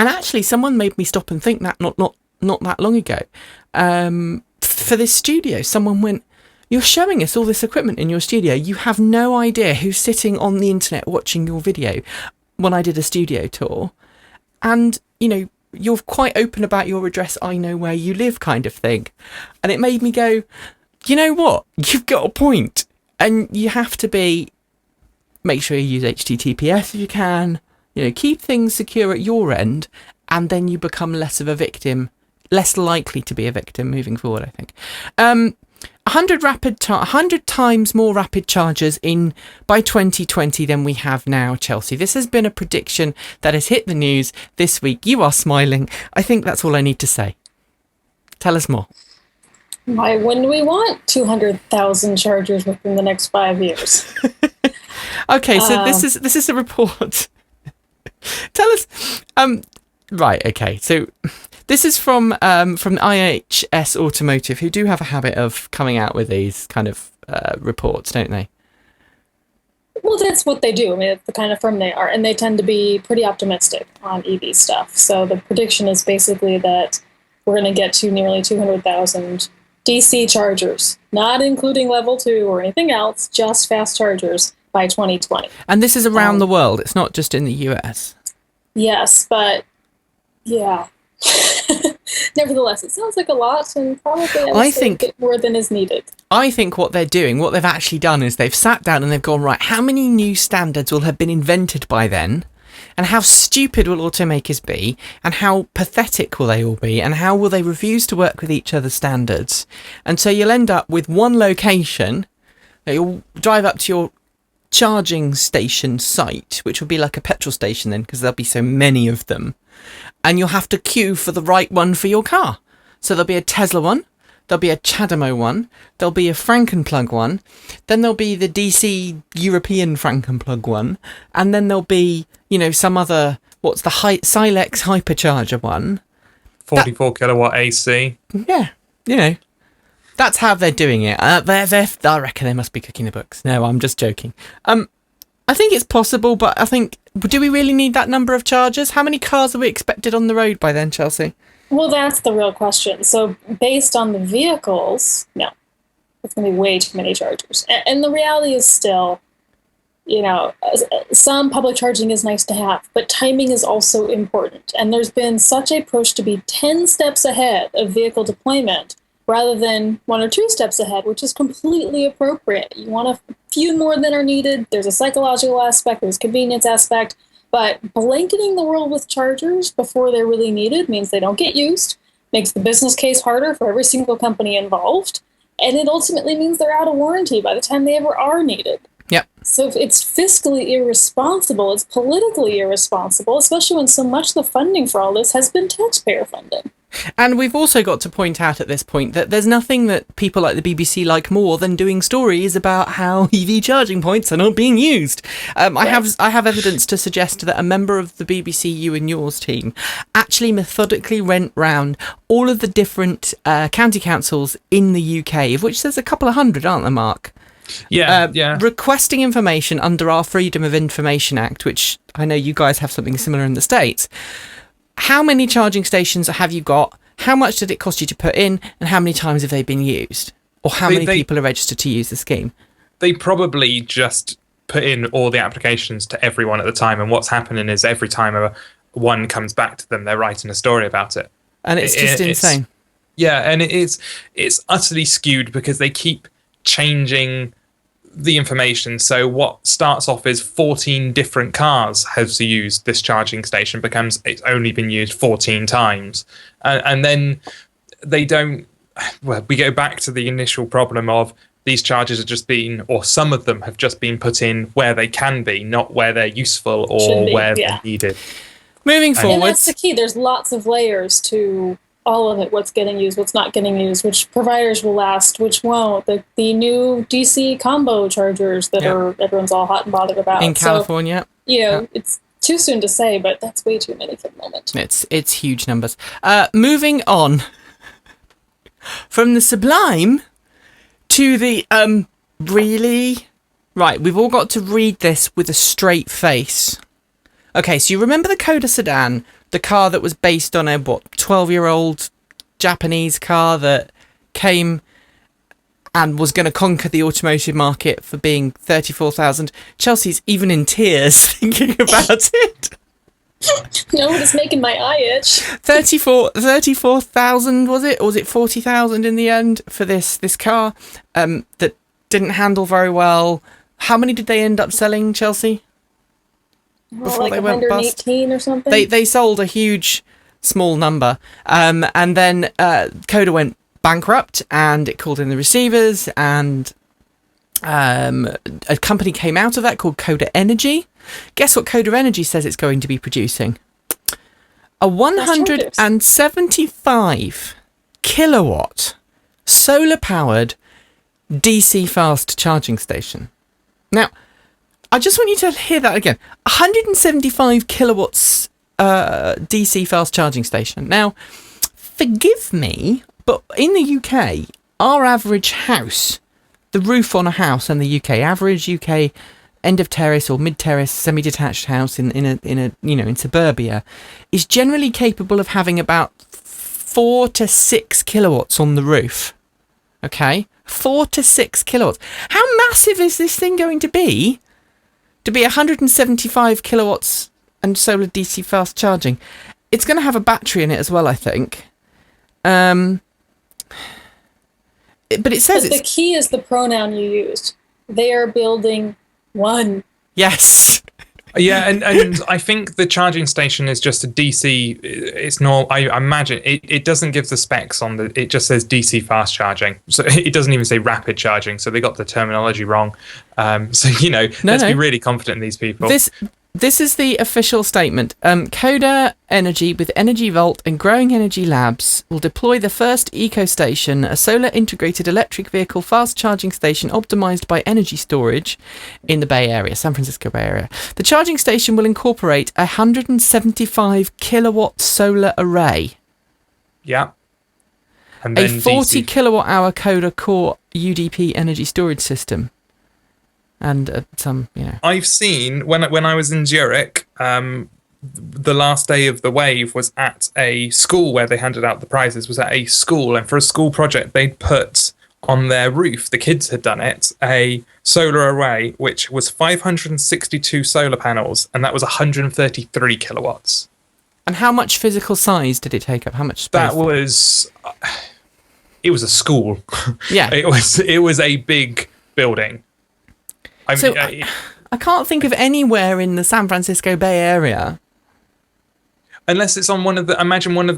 And actually, someone made me stop and think that not that long ago. For this studio, someone went, "You're showing us all this equipment in your studio. You have no idea who's sitting on the internet watching your video." When I did a studio tour, and you're quite open about your address, I know where you live kind of thing. And it made me go, you know what? You've got a point. And you have to make sure you use HTTPS if you can, keep things secure at your end, and then you become less of a victim, less likely to be a victim moving forward, I think. 100 times more rapid chargers by 2020 than we have now, Chelsea. This has been a prediction that has hit the news this week. You are smiling. I think that's all I need to say. Tell us more. Why wouldn't we want 200,000 chargers within the next 5 years? Okay, so this is a report. Tell us. Right. Okay. So. This is from IHS Automotive, who do have a habit of coming out with these kind of reports, don't they? Well, that's what they do. I mean, it's the kind of firm they are, and they tend to be pretty optimistic on EV stuff. So the prediction is basically that we're going to get to nearly 200,000 DC chargers, not including level 2 or anything else, just fast chargers by 2020. And this is around the world. It's not just in the US. Yes, but yeah. Nevertheless, it sounds like a lot, and probably I think a bit more than is needed. I think what they've actually done is they've sat down and they've gone, right, how many new standards will have been invented by then And how stupid will automakers be? And how pathetic will they all be? And how will they refuse to work with each other's standards? And so you'll end up with one location that you'll drive up to your charging station site, which will be like a petrol station then, because there'll be so many of them. And you'll have to queue for the right one for your car. So there'll be a Tesla one, there'll be a Chademo one, there'll be a Frankenplug one, then there'll be the DC European Frankenplug one, and then there'll be, some other, what's the Silex hypercharger one. 44 kilowatt AC. Yeah, that's how they're doing it. I reckon they must be cooking the books. No, I'm just joking. I think it's possible, but I think, do we really need that number of chargers? How many cars are we expected on the road by then, Chelsea? Well, that's the real question. So based on the vehicles, no, it's going to be way too many chargers. And the reality is still, some public charging is nice to have, but timing is also important. And there's been such a push to be 10 steps ahead of vehicle deployment rather than 1 or 2 steps ahead, which is completely appropriate. You want a few more than are needed. There's a psychological aspect, there's a convenience aspect, but blanketing the world with chargers before they're really needed means they don't get used, makes the business case harder for every single company involved, and it ultimately means they're out of warranty by the time they ever are needed. Yep. So it's fiscally irresponsible, it's politically irresponsible, especially when so much of the funding for all this has been taxpayer funding. And we've also got to point out at this point that there's nothing that people like the BBC like more than doing stories about how EV charging points are not being used. I have evidence to suggest that a member of the BBC You and Yours team actually methodically went round all of the different county councils in the UK, of which there's a couple of hundred, aren't there, Mark? Yeah. Requesting information under our Freedom of Information Act, which I know you guys have something similar in the States. How many charging stations have you got? How much did it cost you to put in? And how many times have they been used? Or how many people are registered to use the scheme? They probably just put in all the applications to everyone at the time. And what's happening is every time one comes back to them, they're writing a story about it. And it's just insane. And it's utterly skewed because they keep changing the information. So what starts off as 14 different cars has to use this charging station becomes it's only been used 14 times. And then they don't, we go back to the initial problem of these chargers are just being, or some of them have just been put in where they can be, not where they're useful or where they're needed. Moving forward. And that's the key. There's lots of layers to all of it, what's getting used, what's not getting used, which providers will last, which won't. The new DC combo chargers that everyone's all hot and bothered about. In California. So, it's too soon to say, but that's way too many for the moment. It's huge numbers. Moving on from the sublime to the really... Right, we've all got to read this with a straight face. Okay, so you remember the Koda sedan, the car that was based on a 12-year-old Japanese car that came and was going to conquer the automotive market for being 34,000. Chelsea's even in tears thinking about it. No, it's making my eye itch. 34,000 was it? Or was it 40,000 in the end for this car that didn't handle very well? How many did they end up selling, Chelsea? Before like they went bust, or something. They sold a huge, small number, and then Koda went bankrupt, and it called in the receivers, and a company came out of that called Koda Energy. Guess what Koda Energy says it's going to be producing? A 175 kilowatt solar powered DC fast charging station. Now, I just want you to hear that again. 175 kilowatts DC fast charging station. Now, forgive me, but in the UK, our average house, the roof on a house in the UK, average UK end of terrace or mid terrace semi-detached house in suburbia, is generally capable of having about 4 to 6 kilowatts on the roof. Okay, 4 to 6 kilowatts. How massive is this thing going to be? To be 175 kilowatts and solar DC fast charging. It's going to have a battery in it as well, I think. But it says the key is the pronoun you used. They are building one. Yes. Yeah, and I think the charging station is just a DC. It's not. I imagine it doesn't give the specs on the. It just says DC fast charging, so it doesn't even say rapid charging. So they got the terminology wrong. So let's be really confident in these people. This is the official statement. Coda Energy with Energy Vault and Growing Energy Labs will deploy the first EcoStation, a solar integrated electric vehicle fast charging station optimized by energy storage in the Bay Area, San Francisco Bay Area. The charging station will incorporate a 175 kilowatt solar array. Yeah. And then a 40 kilowatt hour Coda Core UDP energy storage system. And I've seen when I was in Zurich, the last day of the wave was at a school where they handed out the prizes. Was at a school, and for a school project, they'd put on their roof. The kids had done it, a solar array which was 562 solar panels, and that was 133 kilowatts. And how much physical size did it take up? How much space? It was a school. Yeah, it was a big building. I can't think of anywhere in the San Francisco Bay Area. Unless it's on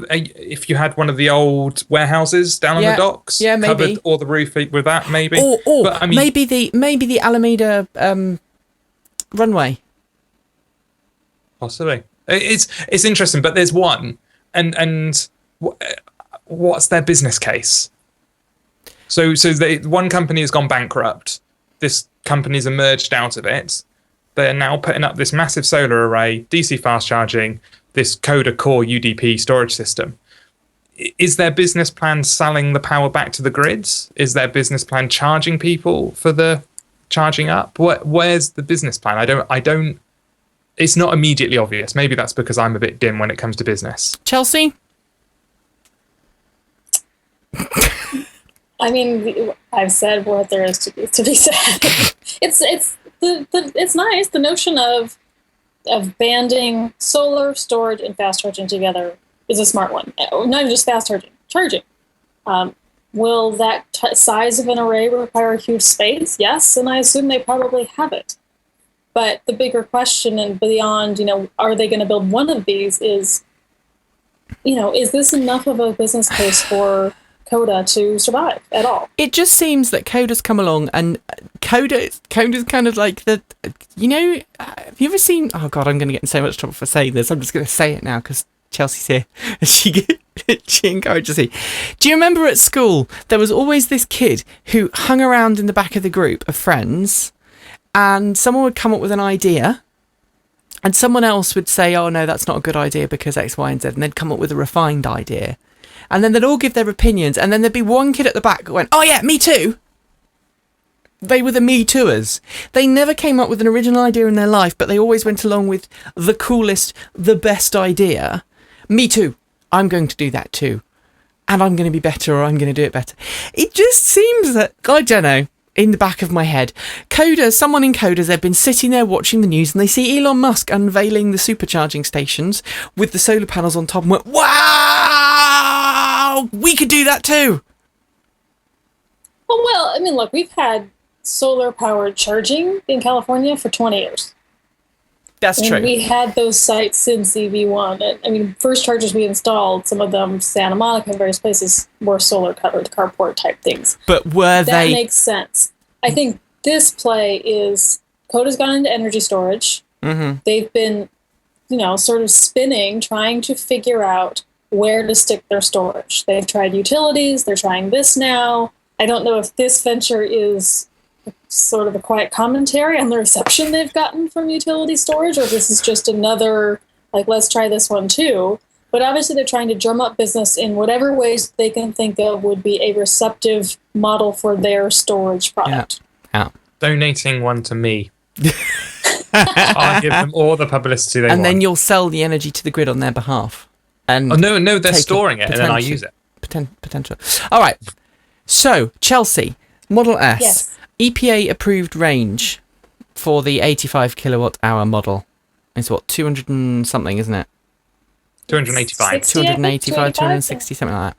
if you had one of the old warehouses down on the docks, maybe covered or the roof with that, maybe. Or maybe the Alameda runway. Possibly, it's interesting, but there's one, and what's their business case? So one company has gone bankrupt. This company's emerged out of it. They're now putting up this massive solar array, DC fast charging, this Coda Core UDP storage system. Is their business plan selling the power back to the grids? Is their business plan charging people for the charging up? Where's the business plan? I don't. It's not immediately obvious. Maybe that's because I'm a bit dim when it comes to business. Chelsea? I mean, I've said what there is to be said. It's nice. The notion of banding solar, storage, and fast charging together is a smart one. Not even just fast charging. Will that size of an array require a huge space? Yes, and I assume they probably have it. But the bigger question, and beyond, are they going to build one of these? Is this enough of a business case for Coda to survive at all? It just seems that Coda's come along, and Coda's kind of like the, have you ever seen, oh God, I'm going to get in so much trouble for saying this. I'm just going to say it now because Chelsea's here and she encourages me. Do you remember at school, there was always this kid who hung around in the back of the group of friends, and someone would come up with an idea, and someone else would say, oh no, that's not a good idea because X, Y, and Z, and they'd come up with a refined idea. And then they'd all give their opinions, and then there'd be one kid at the back who went, oh yeah, me too. They were the me tooers. They never came up with an original idea in their life, but they always went along with the coolest, the best idea. Me too. I'm going to do that too. And I'm going to be better, or I'm going to do it better. It just seems that, I don't know, in the back of my head, someone in Coda, they've been sitting there watching the news, and they see Elon Musk unveiling the supercharging stations with the solar panels on top, and went, wow, we could do that too. Well, I mean, look, we've had solar-powered charging in California for 20 years. That's true. We had those sites since EV1. I mean, first chargers we installed, some of them, Santa Monica and various places, were solar-covered carport type things. But were they... That makes sense. I think this play is, Coda's gone into energy storage. Mm-hmm. They've been, sort of spinning, trying to figure out where to stick their storage. They've tried utilities. They're trying this now. I don't know if this venture is sort of a quiet commentary on the reception they've gotten from utility storage, or this is just another, let's try this one too. But obviously they're trying to drum up business in whatever ways they can think of would be a receptive model for their storage product. Yeah. Donating one to me. I'll give them all the publicity they want. And then you'll sell the energy to the grid on their behalf. And no, they're storing it and then I use it. Potential. All right. So, Chelsea, Model S. Yes. EPA approved range for the 85 kilowatt hour model is what, 200 and something, isn't it? 285. 285, 260, something like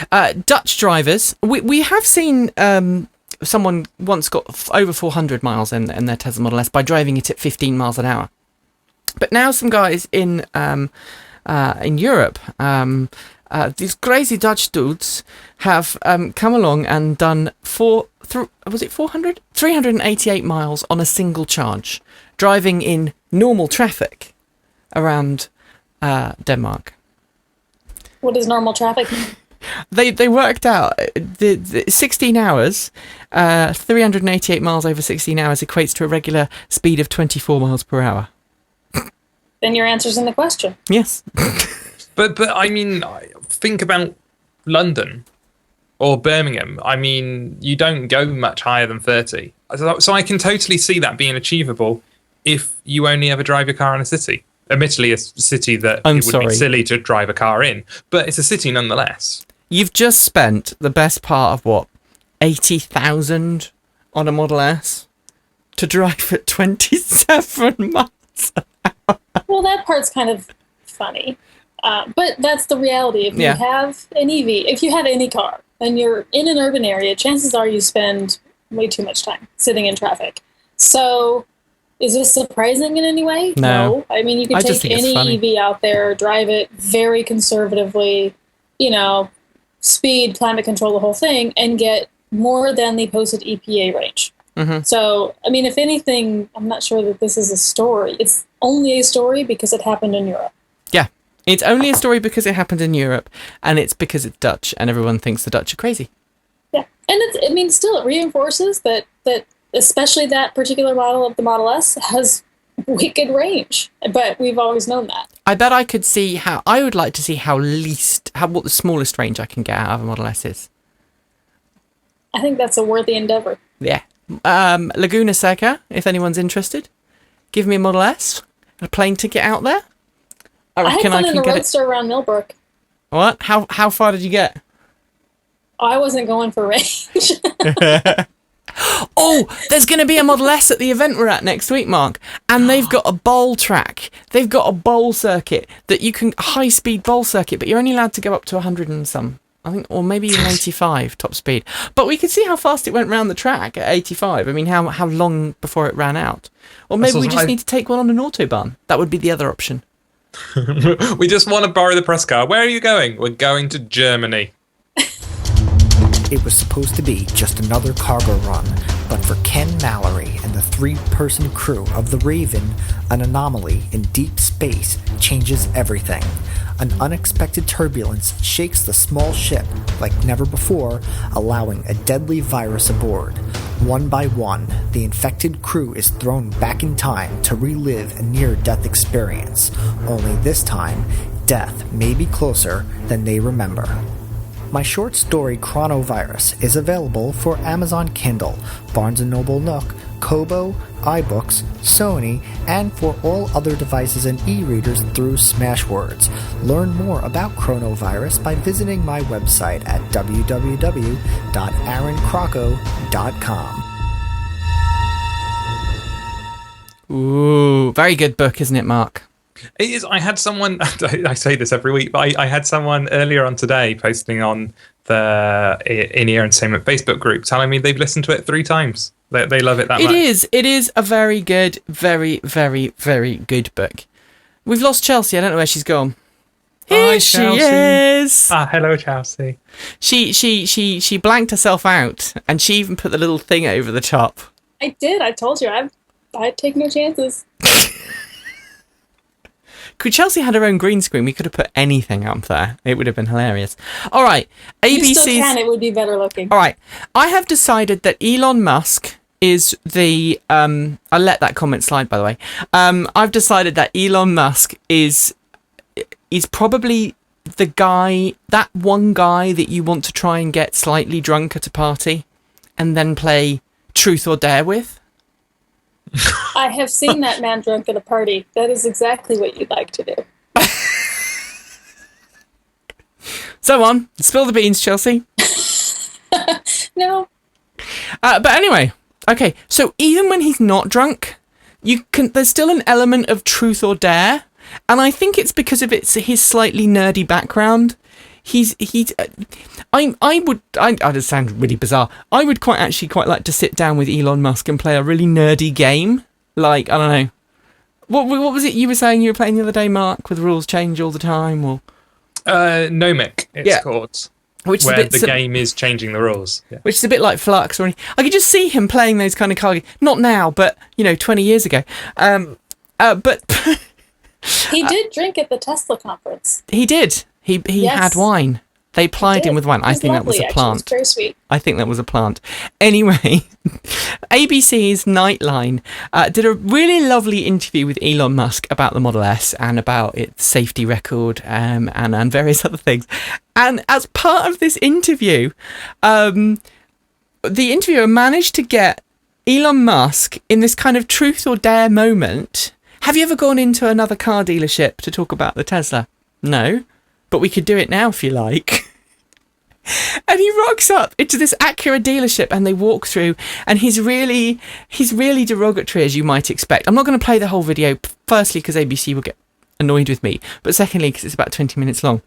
that. Dutch drivers, we have seen someone once got over 400 miles in their Tesla Model S by driving it at 15 miles an hour. But now some guys in Europe, these crazy Dutch dudes have come along and done 388 miles on a single charge, driving in normal traffic around Denmark. What does normal traffic mean? They worked out the 16 hours, 388 miles over 16 hours equates to a regular speed of 24 miles per hour. Then your answer's in the question. Yes. But I mean, think about London or Birmingham. I mean, you don't go much higher than 30. So I can totally see that being achievable if you only ever drive your car in a city. Admittedly, a city that it would be silly to drive a car in, but it's a city nonetheless. You've just spent the best part of, what, 80,000 on a Model S to drive at 27 miles an hour. Well, that part's kind of funny. But that's the reality. If you have an EV, if you have any car, and you're in an urban area, chances are you spend way too much time sitting in traffic. So is this surprising in any way? No. I mean, you can take any EV out there, drive it very conservatively, speed, climate control, the whole thing, and get more than the posted EPA range. Mm-hmm. So, I mean, if anything, I'm not sure that this is a story. It's only a story because it happened in Europe. Yeah. It's only a story because it happened in Europe, and it's because it's Dutch, and everyone thinks the Dutch are crazy. Yeah. And still it reinforces that especially that particular model of the Model S has wicked range. But we've always known that. I bet I would like to see what the smallest range I can get out of a Model S is. I think that's a worthy endeavor. Yeah. Laguna Seca, if anyone's interested, give me a Model S, a plane ticket out there. I had fun in a roadster around Millbrook. What? How far did you get? I wasn't going for range. Oh, there's going to be a Model S at the event we're at next week, Mark. And they've got a bowl track. They've got a bowl circuit that you can, high-speed bowl circuit, but you're only allowed to go up to 100 and some. I think, or maybe even 85 top speed. But we could see how fast it went round the track at 85. I mean, how long before it ran out. Or maybe we just need to take one on an Autobahn. That would be the other option. We just want to borrow the press car. Where are you going? We're going to Germany. It was supposed to be just another cargo run, but for Ken Mallory and the 3-person crew of the Raven, an anomaly in deep space changes everything. An unexpected turbulence shakes the small ship like never before, allowing a deadly virus aboard. One by one, the infected crew is thrown back in time to relive a near-death experience. Only this time, death may be closer than they remember. My short story Chronovirus is available for Amazon Kindle, Barnes & Noble Nook, Kobo, iBooks, Sony, and for all other devices and e-readers through Smashwords. Learn more about Chronovirus by visiting my website at www.aaroncrocco.com. Ooh, very good book, isn't it, Mark? It is. I had someone, I say this every week, but I had someone earlier on today posting on the In-Ear Entertainment Facebook group telling me they've listened to it 3 times. They love it that much. It is a very good, very, very, very good book. We've lost Chelsea. I don't know where she's gone. Here she is. Hello, Chelsea. She blanked herself out, and she even put the little thing over the top. I did. I told you. I'd take no chances. Could Chelsea had her own green screen, we could have put anything up there. It would have been hilarious. All right, ABC's... You still can, it would be better looking. All right, I have decided that Elon Musk is the... I'll let that comment slide, by the way. I've decided that Elon Musk is probably the guy, that one guy that you want to try and get slightly drunk at a party and then play Truth or Dare with. I have seen that man drunk at a party. That is exactly what you'd like to do. So on, spill the beans, Chelsea. No. But anyway, okay. So even when he's not drunk, there's still an element of Truth or Dare, and I think it's because of his slightly nerdy background. I just sound really bizarre. I would quite like to sit down with Elon Musk and play a really nerdy game, like, I don't know, What was it you were saying you were playing the other day, Mark, with rules change all the time? Or Nomic, it's called. Which where is the game is changing the rules. Yeah. Which is a bit like Flux. Or I could just see him playing those kind of card games. Not now, but, 20 years ago. But he did drink at the Tesla conference. He did. He had wine. They plied him with wine. I think that was a plant. It's very sweet. I think that was a plant. Anyway, ABC's Nightline did a really lovely interview with Elon Musk about the Model S and about its safety record and various other things. And as part of this interview, the interviewer managed to get Elon Musk in this kind of truth or dare moment. Have you ever gone into another car dealership to talk about the Tesla? No, but we could do it now if you like. And he rocks up into this Acura dealership and they walk through and he's really derogatory, as you might expect. I'm not going to play the whole video, firstly because ABC will get annoyed with me, but secondly because it's about 20 minutes long.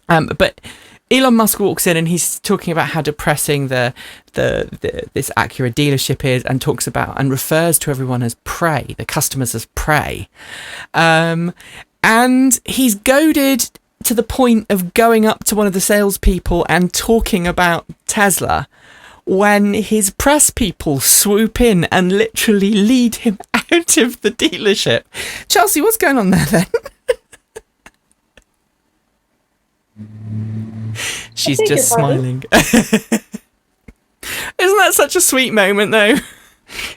But Elon Musk walks in and he's talking about how depressing this Acura dealership is, and talks about and refers to everyone as prey, the customers as prey. And he's goaded to the point of going up to one of the salespeople and talking about Tesla when his press people swoop in and literally lead him out of the dealership. Chelsea, what's going on there then? She's just smiling. Isn't that such a sweet moment though?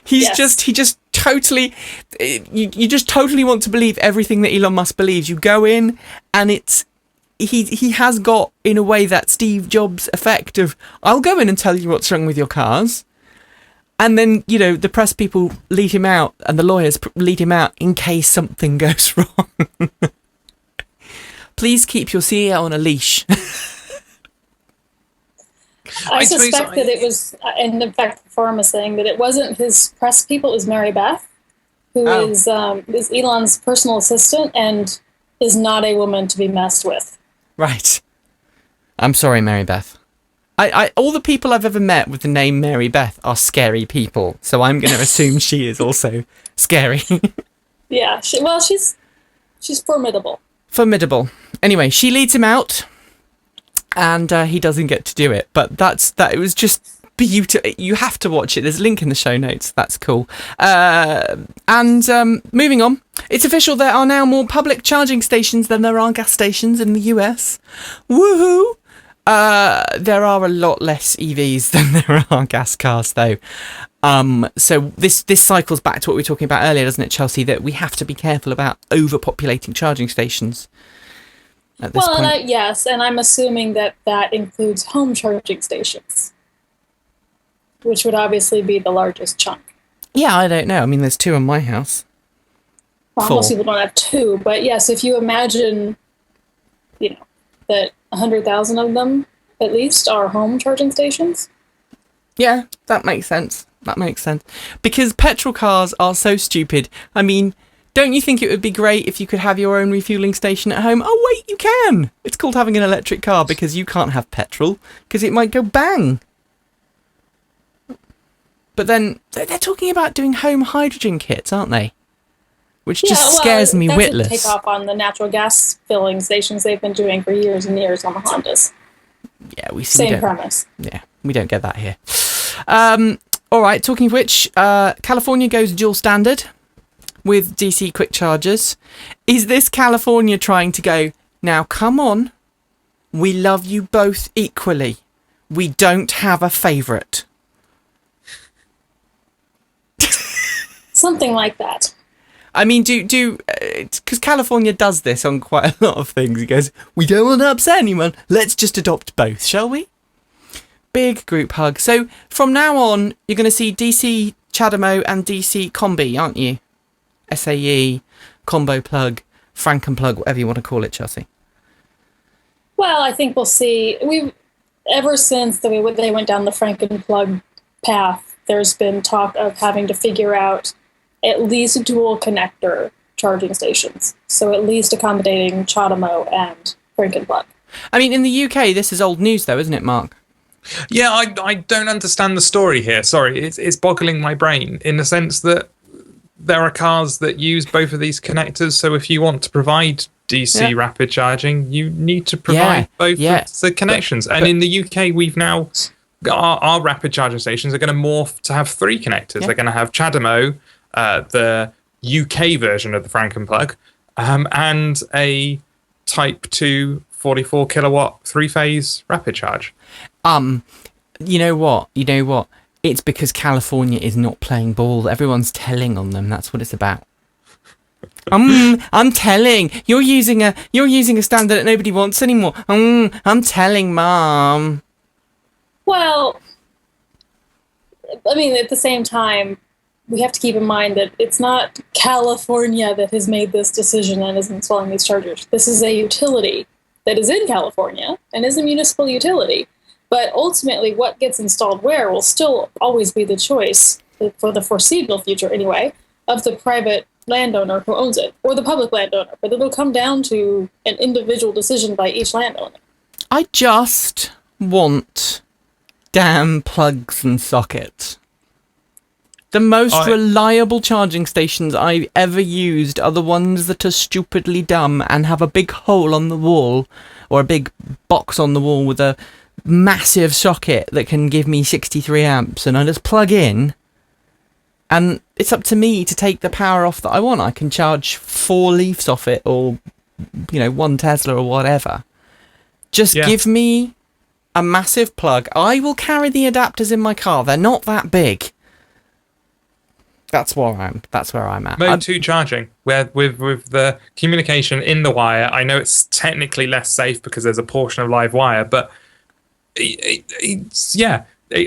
He just totally, you just totally want to believe everything that Elon Musk believes. You go in and he has got, in a way, that Steve Jobs effect of, I'll go in and tell you what's wrong with your cars. And then, the press people lead him out and the lawyers lead him out in case something goes wrong. Please keep your CEO on a leash. I suspect that it was, and in fact, the forum is saying that it wasn't his press people, it was Mary Beth, who is Elon's personal assistant and is not a woman to be messed with. Right. I'm sorry, Mary Beth. I all the people I've ever met with the name Mary Beth are scary people, so I'm going to assume she is also scary. Yeah, she's formidable. Formidable. Anyway, she leads him out, and he doesn't get to do it. But it was just beautiful. You have to watch it. There's a link in the show notes. That's cool. And moving on. It's official, there are now more public charging stations than there are gas stations in the US. Woohoo! There are a lot less EVs than there are gas cars, though. So this cycles back to what we were talking about earlier, doesn't it, Chelsea? That we have to be careful about overpopulating charging stations at this point. Yes, and I'm assuming that includes home charging stations, which would obviously be the largest chunk. Yeah, I don't know. I mean, there's 2 in my house. Well, most people don't have 2, but yes, if you imagine, that 100,000 of them at least are home charging stations. Yeah, that makes sense. Because petrol cars are so stupid. I mean, don't you think it would be great if you could have your own refueling station at home? Oh, wait, you can. It's called having an electric car because you can't have petrol because it might go bang. But then they're talking about doing home hydrogen kits, aren't they? Which just scares me witless. Take off on the natural gas filling stations they've been doing for years and years on the Hondas. Yeah, same premise. Yeah, we don't get that here. All right, talking of which, California goes dual standard with DC quick chargers. Is this California trying to go, now come on, we love you both equally. We don't have a favourite. Something like that. I mean, because California does this on quite a lot of things. It goes, we don't want to upset anyone. Let's just adopt both, shall we? Big group hug. So from now on, you're going to see DC Chademo and DC Combi, aren't you? SAE, Combo Plug, Frankenplug, whatever you want to call it, Chelsea. Well, I think we'll see. Ever since they went down the Frankenplug path, there's been talk of having to figure out at least dual connector charging stations. So at least accommodating Chademo and Frankenplug. I mean, in the UK, this is old news, though, isn't it, Mark? Yeah, I don't understand the story here. Sorry, it's boggling my brain in the sense that there are cars that use both of these connectors. So if you want to provide DC rapid charging, you need to provide both of the connections. And in the UK, we've now our rapid charging stations are going to morph to have 3 connectors. They're going to have CHAdeMO, the UK version of the Frankenplug, and a Type 2 44 kilowatt 3-phase rapid charge. You know what? It's because California is not playing ball. Everyone's telling on them. That's what it's about. I'm telling. You're using a standard that nobody wants anymore. I'm telling, Mom. Well, I mean, at the same time, we have to keep in mind that it's not California that has made this decision and is installing these chargers. This is a utility that is in California and is a municipal utility. But ultimately, what gets installed where will still always be the choice, for the foreseeable future anyway, of the private landowner who owns it, or the public landowner. But it'll come down to an individual decision by each landowner. I just want damn plugs and sockets. The most reliable charging stations I've ever used are the ones that are stupidly dumb and have a big hole on the wall, or a big box on the wall with a massive socket that can give me 63 amps, and I just plug in, and it's up to me to take the power off that I want. I can charge 4 Leafs off it, or 1 Tesla or whatever. Just give me a massive plug. I will carry the adapters in my car. They're not that big. That's where I'm at. Mode 2 charging, where with the communication in the wire, I know it's technically less safe because there's a portion of live wire, but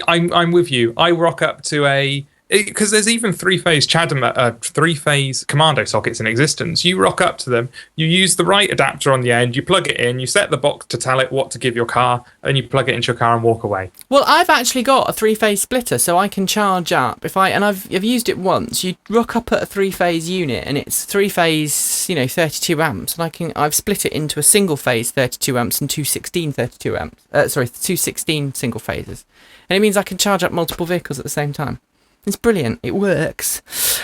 I'm with you. I rock up to because there's even 3-phase CHAdeMO, 3-phase commando sockets in existence. You rock up to them, you use the right adapter on the end, you plug it in, you set the box to tell it what to give your car, and you plug it into your car and walk away. Well, I've actually got a 3-phase splitter, so I can charge up. I've used it once. You rock up at a 3-phase unit, and it's 3-phase, 32 amps, and I've split it into a single-phase 32 amps and 2 16 32 amps. 2 16 single phases, and it means I can charge up multiple vehicles at the same time. It's brilliant. It works.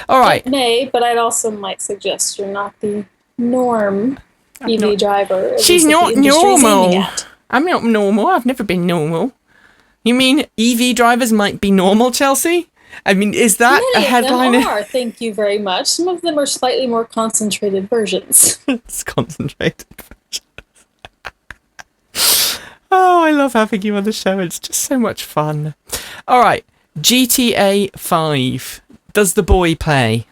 All right. It may, but I'd also might suggest you're not the norm EV driver. She's not normal. I'm not normal. I've never been normal. You mean EV drivers might be normal, Chelsea? I mean, is that a headline? Many of them are, thank you very much. Some of them are slightly more concentrated versions. It's concentrated versions. Oh, I love having you on the show. It's just so much fun. All right. GTA 5. Does the boy play?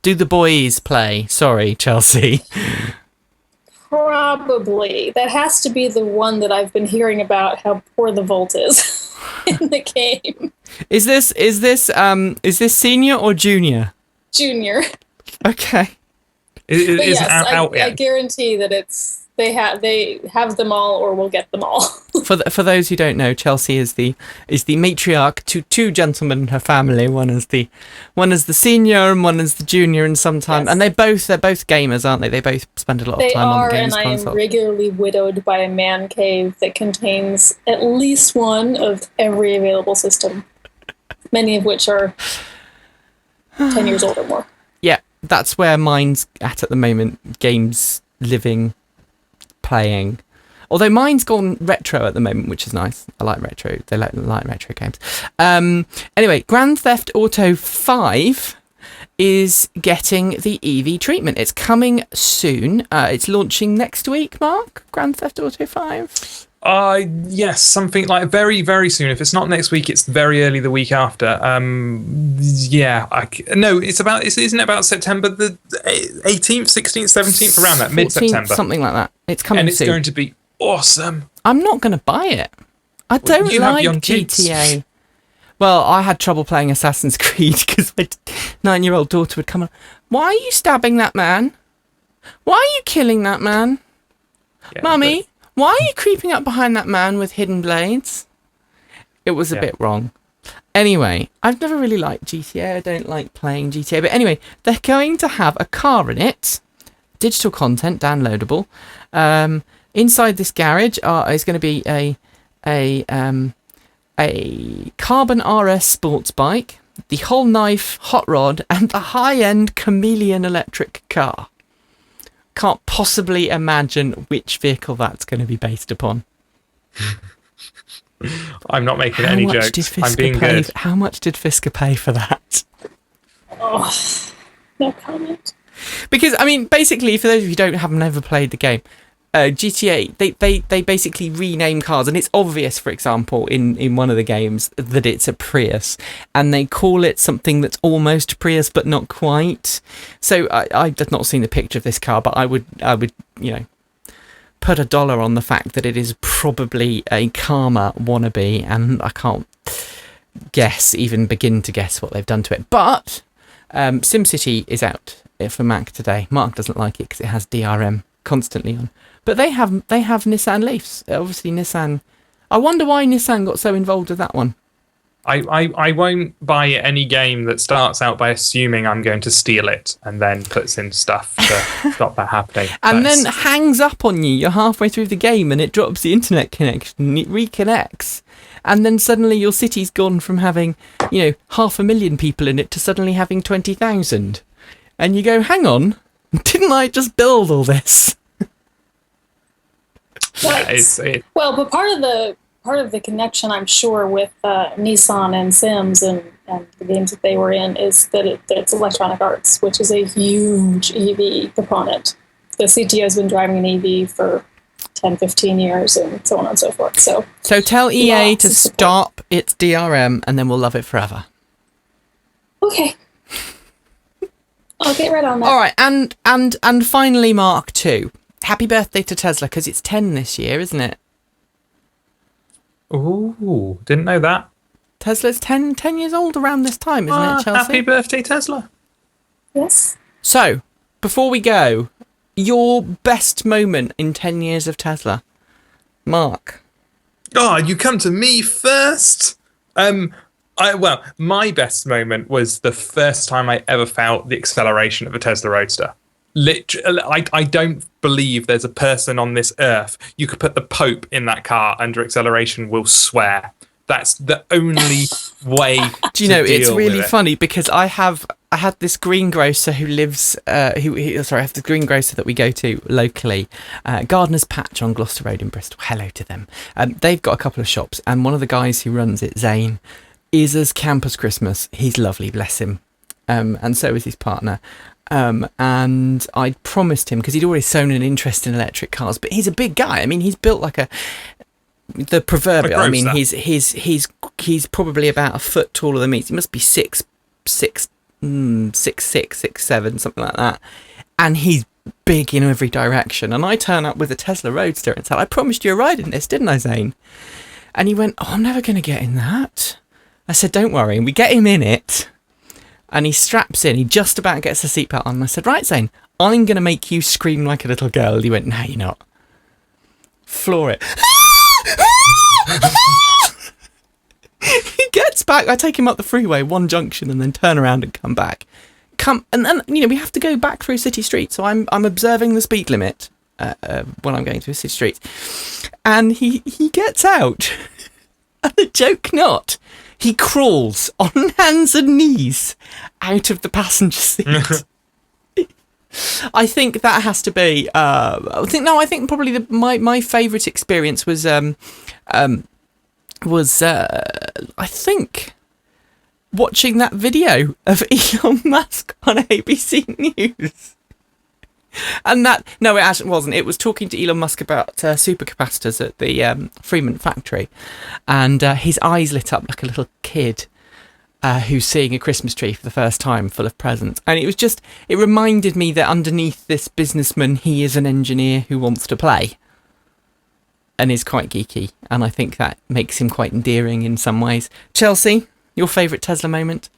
Do the boys play? Sorry, Chelsea. Probably. That has to be the one that I've been hearing about how poor the Volt is in the game. Is this senior or junior? Junior. Okay. I guarantee that they have them all or will get them all. For those who don't know, Chelsea is the matriarch to 2 gentlemen in her family. One is the senior and one is the junior, and sometimes and they're both gamers, aren't they? They both spend a lot of time on the games console. And I am regularly widowed by a man cave that contains at least one of every available system, many of which are 10 years old or more. Yeah, that's where mine's at the moment. Games, living, playing. Although mine's gone retro at the moment, which is nice. I like retro. They like retro games. Anyway, Grand Theft Auto 5 is getting the EV treatment. It's coming soon. It's launching next week, Mark. Grand Theft Auto 5. Yes, something like very, very soon. If it's not next week, it's very early the week after. Isn't it about September the 18th, 16th, 17th, around that, mid-September? Something like that. It's coming soon. And it's going to be awesome. I'm not going to buy it. I don't like GTA. Well, I had trouble playing Assassin's Creed because my 9-year-old daughter would come on. Why are you stabbing that man? Why are you killing that man? Yeah, Mummy, why are you creeping up behind that man with hidden blades? It was a bit wrong. Anyway, I've never really liked GTA. I don't like playing GTA. But anyway, they're going to have a car in it. Digital content, downloadable. Inside this garage is going to be a Carbon RS sports bike. the whole knife hot rod, and the high-end chameleon electric car. Can't possibly imagine which vehicle that's going to be based upon. I'm not making any jokes. I'm being good. How much did Fisker pay for that? Oh, no comment. Because, I mean, basically, for those of you who have never played the game, GTA, they basically rename cars, and it's obvious, for example, in one of the games that it's a Prius, and they call it something that's almost Prius but not quite. So I've not seen the picture of this car, but I would put $1 on the fact that it is probably a Karma wannabe, and I can't begin to guess what they've done to it. But SimCity is out for Mac today. Mark doesn't like it because it has DRM constantly on. But they have Nissan Leafs. Obviously, Nissan. I wonder why Nissan got so involved with that one. I won't buy any game that starts out by assuming I'm going to steal it and then puts in stuff to stop that happening. And then hangs up on you. You're halfway through the game and it drops the internet connection. It reconnects. And then suddenly your city's gone from having, 500,000 people in it to suddenly having 20,000. And you go, hang on, didn't I just build all this? Well, but part of the connection, I'm sure, with Nissan and Sims and the games that they were in is that it's Electronic Arts, which is a huge EV proponent. The CTO has been driving an EV for 10, 15 years and so on and so forth. So tell EA to stop its DRM and then we'll love it forever. Okay. I'll get right on that. All right, and finally, Mark 2. Happy birthday to Tesla, because it's 10 this year, isn't it? Ooh, didn't know that. Tesla's 10 years old around this time, isn't it, Chelsea? Happy birthday, Tesla. Yes. So, before we go, your best moment in 10 years of Tesla. Mark. Oh, you come to me first? My best moment was the first time I ever felt the acceleration of a Tesla Roadster. Literally, I don't believe there's a person on this earth. You could put the Pope in that car under acceleration will swear. That's the only way. Do you know, it's really funny because I had this greengrocer who lives, I have the greengrocer that we go to locally, Gardener's Patch on Gloucester Road in Bristol. Hello to them. They've got a couple of shops, and one of the guys who runs it, Zane, is as camp as Christmas. He's lovely, bless him. And so is his partner. And I promised him, because he'd already shown an interest in electric cars, but he's a big guy. I mean, he's built like the proverbial. I mean, he's probably about a foot taller than me. He must be 6'6", 6'7", something like that. And he's big in every direction. And I turn up with a Tesla Roadster and said, I promised you a ride in this, didn't I, Zane? And he went, I'm never going to get in that. I said, don't worry. And we get him in it. And he straps in. He just about gets the seatbelt on. And I said, right, Zane, I'm going to make you scream like a little girl. He went, no, you're not. Floor it. He gets back. I take him up the freeway, one junction, and then turn around and come back. And then, we have to go back through city streets. So I'm observing the speed limit when I'm going through city streets. And he gets out. And a joke not. He crawls on hands and knees out of the passenger seat. I think that has to be. I think probably my favourite experience was I think watching that video of Elon Musk on ABC News. And it actually wasn't. It was talking to Elon Musk about supercapacitors at the Fremont factory, and his eyes lit up like a little kid who's seeing a Christmas tree for the first time full of presents. And it reminded me that underneath this businessman, he is an engineer who wants to play and is quite geeky. And I think that makes him quite endearing in some ways. Chelsea, your favourite Tesla moment?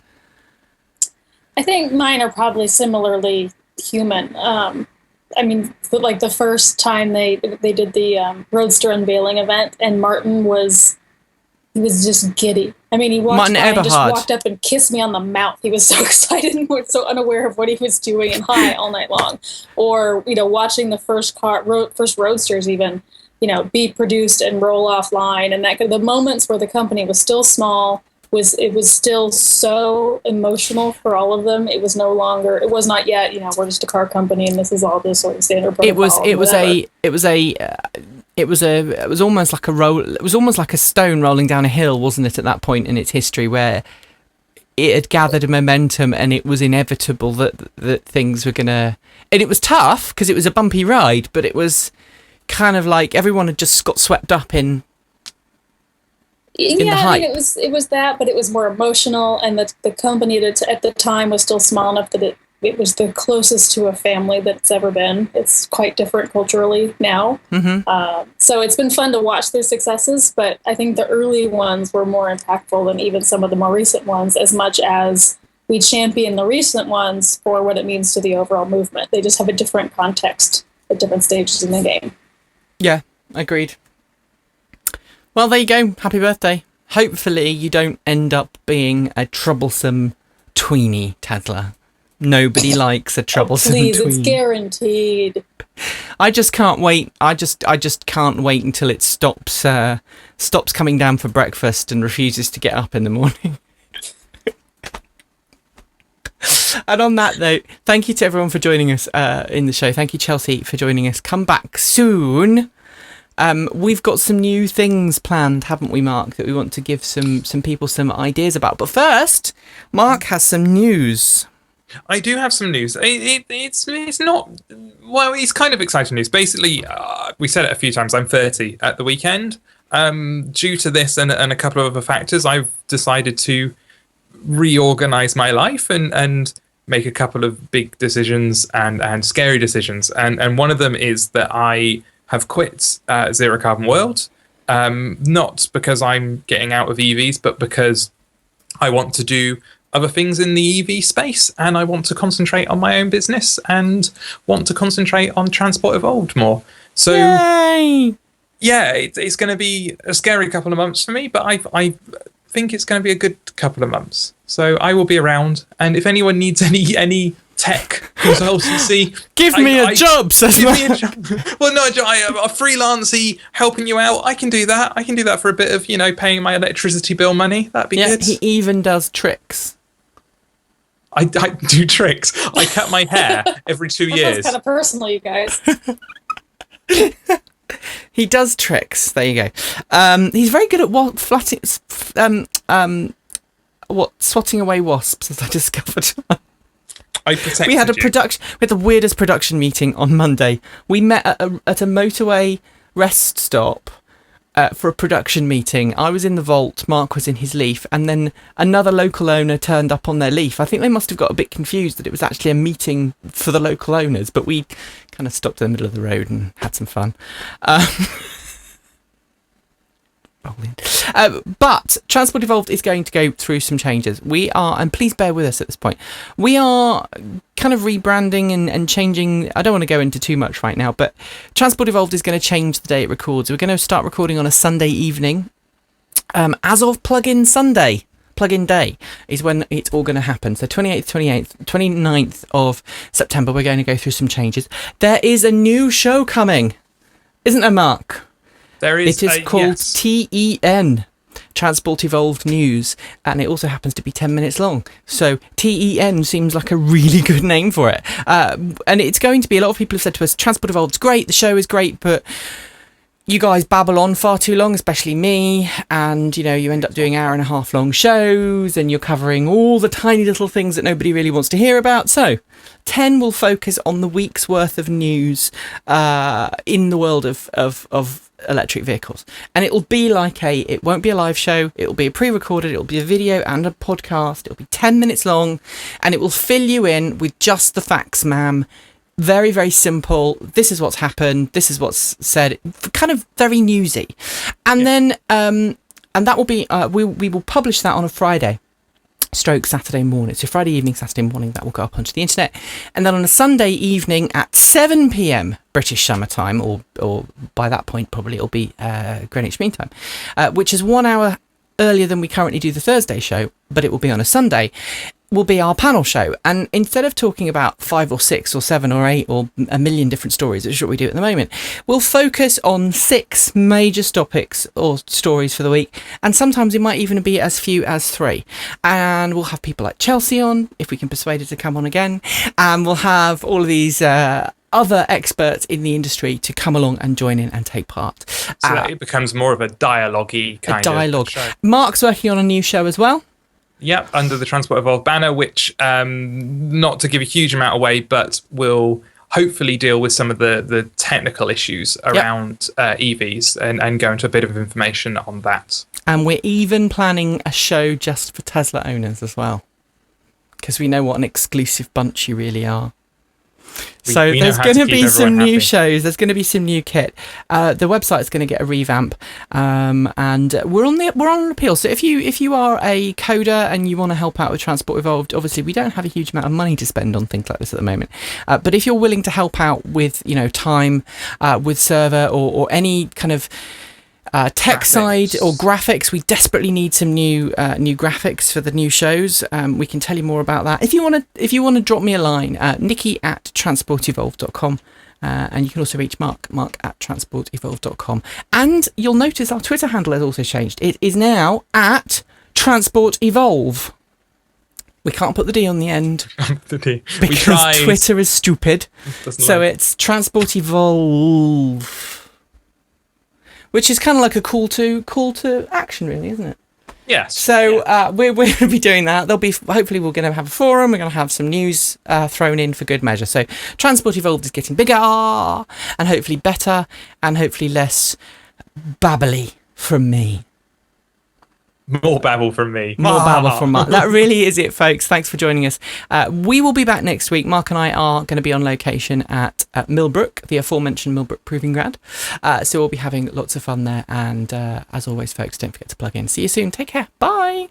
I think mine are probably similarly human. Like the first time they did the Roadster unveiling event, and Martin was just giddy. I mean, he walked by and just walked up and kissed me on the mouth. He was so excited and so unaware of what he was doing and high all night long. Or watching the first Roadsters even be produced and roll offline, and the moments where the company was still small, it was still so emotional for all of them. It was not yet, we're just a car company and this is all this sort of standard protocol. It was almost like a stone rolling down a hill, wasn't it, at that point in its history, where it had gathered a momentum and it was inevitable that things were gonna, and it was tough because it was a bumpy ride, but it was kind of like everyone had just got swept up in the hype. I mean, it was that, but it was more emotional, and the company that at the time was still small enough that it was the closest to a family that it's ever been. It's quite different culturally now. Mm-hmm. So it's been fun to watch their successes, but I think the early ones were more impactful than even some of the more recent ones, as much as we champion the recent ones for what it means to the overall movement. They just have a different context at different stages in the game. Yeah, agreed. Well, there you go. Happy birthday. Hopefully you don't end up being a troublesome tweenie, Tesla. Nobody likes a troublesome please, tweenie. It's guaranteed. I just can't wait. I just can't wait until it stops coming down for breakfast and refuses to get up in the morning. And on that note, thank you to everyone for joining us in the show. Thank you, Chelsea, for joining us. Come back soon. We've got some new things planned, haven't we, Mark, that we want to give some people some ideas about. But first, Mark has some news. I do have some news. It's not, well, it's kind of exciting news. Basically, we said it a few times, I'm 30 at the weekend. Due to this and a couple of other factors, I've decided to reorganize my life and make a couple of big decisions and scary decisions. And one of them is that I have quit Zero Carbon World, not because I'm getting out of EVs, but because I want to do other things in the EV space, and I want to concentrate on my own business and want to concentrate on Transport Evolved more. So, yay! Yeah, it's going to be a scary couple of months for me, but I think it's going to be a good couple of months. So I will be around, and if anyone needs any tech consultancy, give me a job, says give me a job. Well, no, a freelancey helping you out, I can do that. I can do that for a bit of, paying my electricity bill money. That'd be good. He even does tricks. I do tricks. I cut my hair every 2 years. That's kind of personal, you guys. He does tricks. There you go. He's very good at swatting away wasps, as I discovered. We had the weirdest production meeting on Monday. We met at a motorway rest stop for a production meeting. I was in the Volt, Mark was in his Leaf, and then another local owner turned up on their Leaf. I think they must have got a bit confused that it was actually a meeting for the local owners, but we kind of stopped in the middle of the road and had some fun. But Transport Evolved is going to go through some changes. We are, and please bear with us at this point, we are kind of rebranding and changing. I don't want to go into too much right now, but Transport Evolved is going to change the day it records. We're going to start recording on a Sunday evening. As of Plug-in Sunday, Plug-in Day is when it's all going to happen. So 29th of September, we're going to go through some changes. There is a new show coming, isn't there, Mark? There is. It is called TEN, Transport Evolved News, and it also happens to be 10 minutes long. So TEN seems like a really good name for it. And it's going to be, a lot of people have said to us, Transport Evolved's great, the show is great, but you guys babble on far too long, especially me, and you end up doing 1.5-hour long shows, and you're covering all the tiny little things that nobody really wants to hear about. So 10 will focus on the week's worth of news in the world of electric vehicles, and it won't be a live show, it will be a pre-recorded, it will be a video and a podcast, it will be 10 minutes long, and it will fill you in with just the facts, ma'am. Very, very simple. This is what's happened, this is what's said, kind of very newsy. And then and that will be we will publish that on a Friday / Saturday morning. So Friday evening, Saturday morning, that will go up onto the internet. And then on a Sunday evening at 7 p.m. British Summer Time, or by that point probably it'll be Greenwich Mean Time, which is 1 hour earlier than we currently do the Thursday show, but it will be on a Sunday. will be our panel show. And instead of talking about 5 or 6 or 7 or 8 or a million different stories, which is what we do at the moment, we'll focus on 6 major topics or stories for the week. And sometimes it might even be as few as 3. And we'll have people like Chelsea on, if we can persuade her to come on again. And we'll have all of these other experts in the industry to come along and join in and take part. So that it becomes more of a dialogue-y kind of show. Mark's working on a new show as well. Yep, under the Transport Evolved banner, which, not to give a huge amount away, but will hopefully deal with some of the technical issues around EVs and go into a bit of information on that. And we're even planning a show just for Tesla owners as well, because we know what an exclusive bunch you really are. So there's going to be some new shows. There's going to be some new kit. The website's going to get a revamp, and we're on appeal. So if you are a coder and you want to help out with Transport Evolved, obviously we don't have a huge amount of money to spend on things like this at the moment. But if you're willing to help out with time, with server or any kind of tech graphics side or graphics, we desperately need some new graphics for the new shows. We can tell you more about that if you want to drop me a line, Nikki@transportevolved.com, and you can also reach Mark at transportevolved.com. And you'll notice our Twitter handle has also changed. It is now @transportevolve. We can't put the D on the end because Twitter is stupid. So it's transportevolve, which is kind of like a call to action, really, isn't it? Yes. So we're going to be doing that. Hopefully we're going to have a forum. We're going to have some news thrown in for good measure. So Transport Evolved is getting bigger and hopefully better and hopefully less babbly from me. More babble from me. More babble from Mark. That really is it, folks. Thanks for joining us. We will be back next week. Mark and I are going to be on location at Millbrook, the aforementioned Millbrook Proving Ground. So we'll be having lots of fun there. And as always, folks, don't forget to plug in. See you soon. Take care. Bye.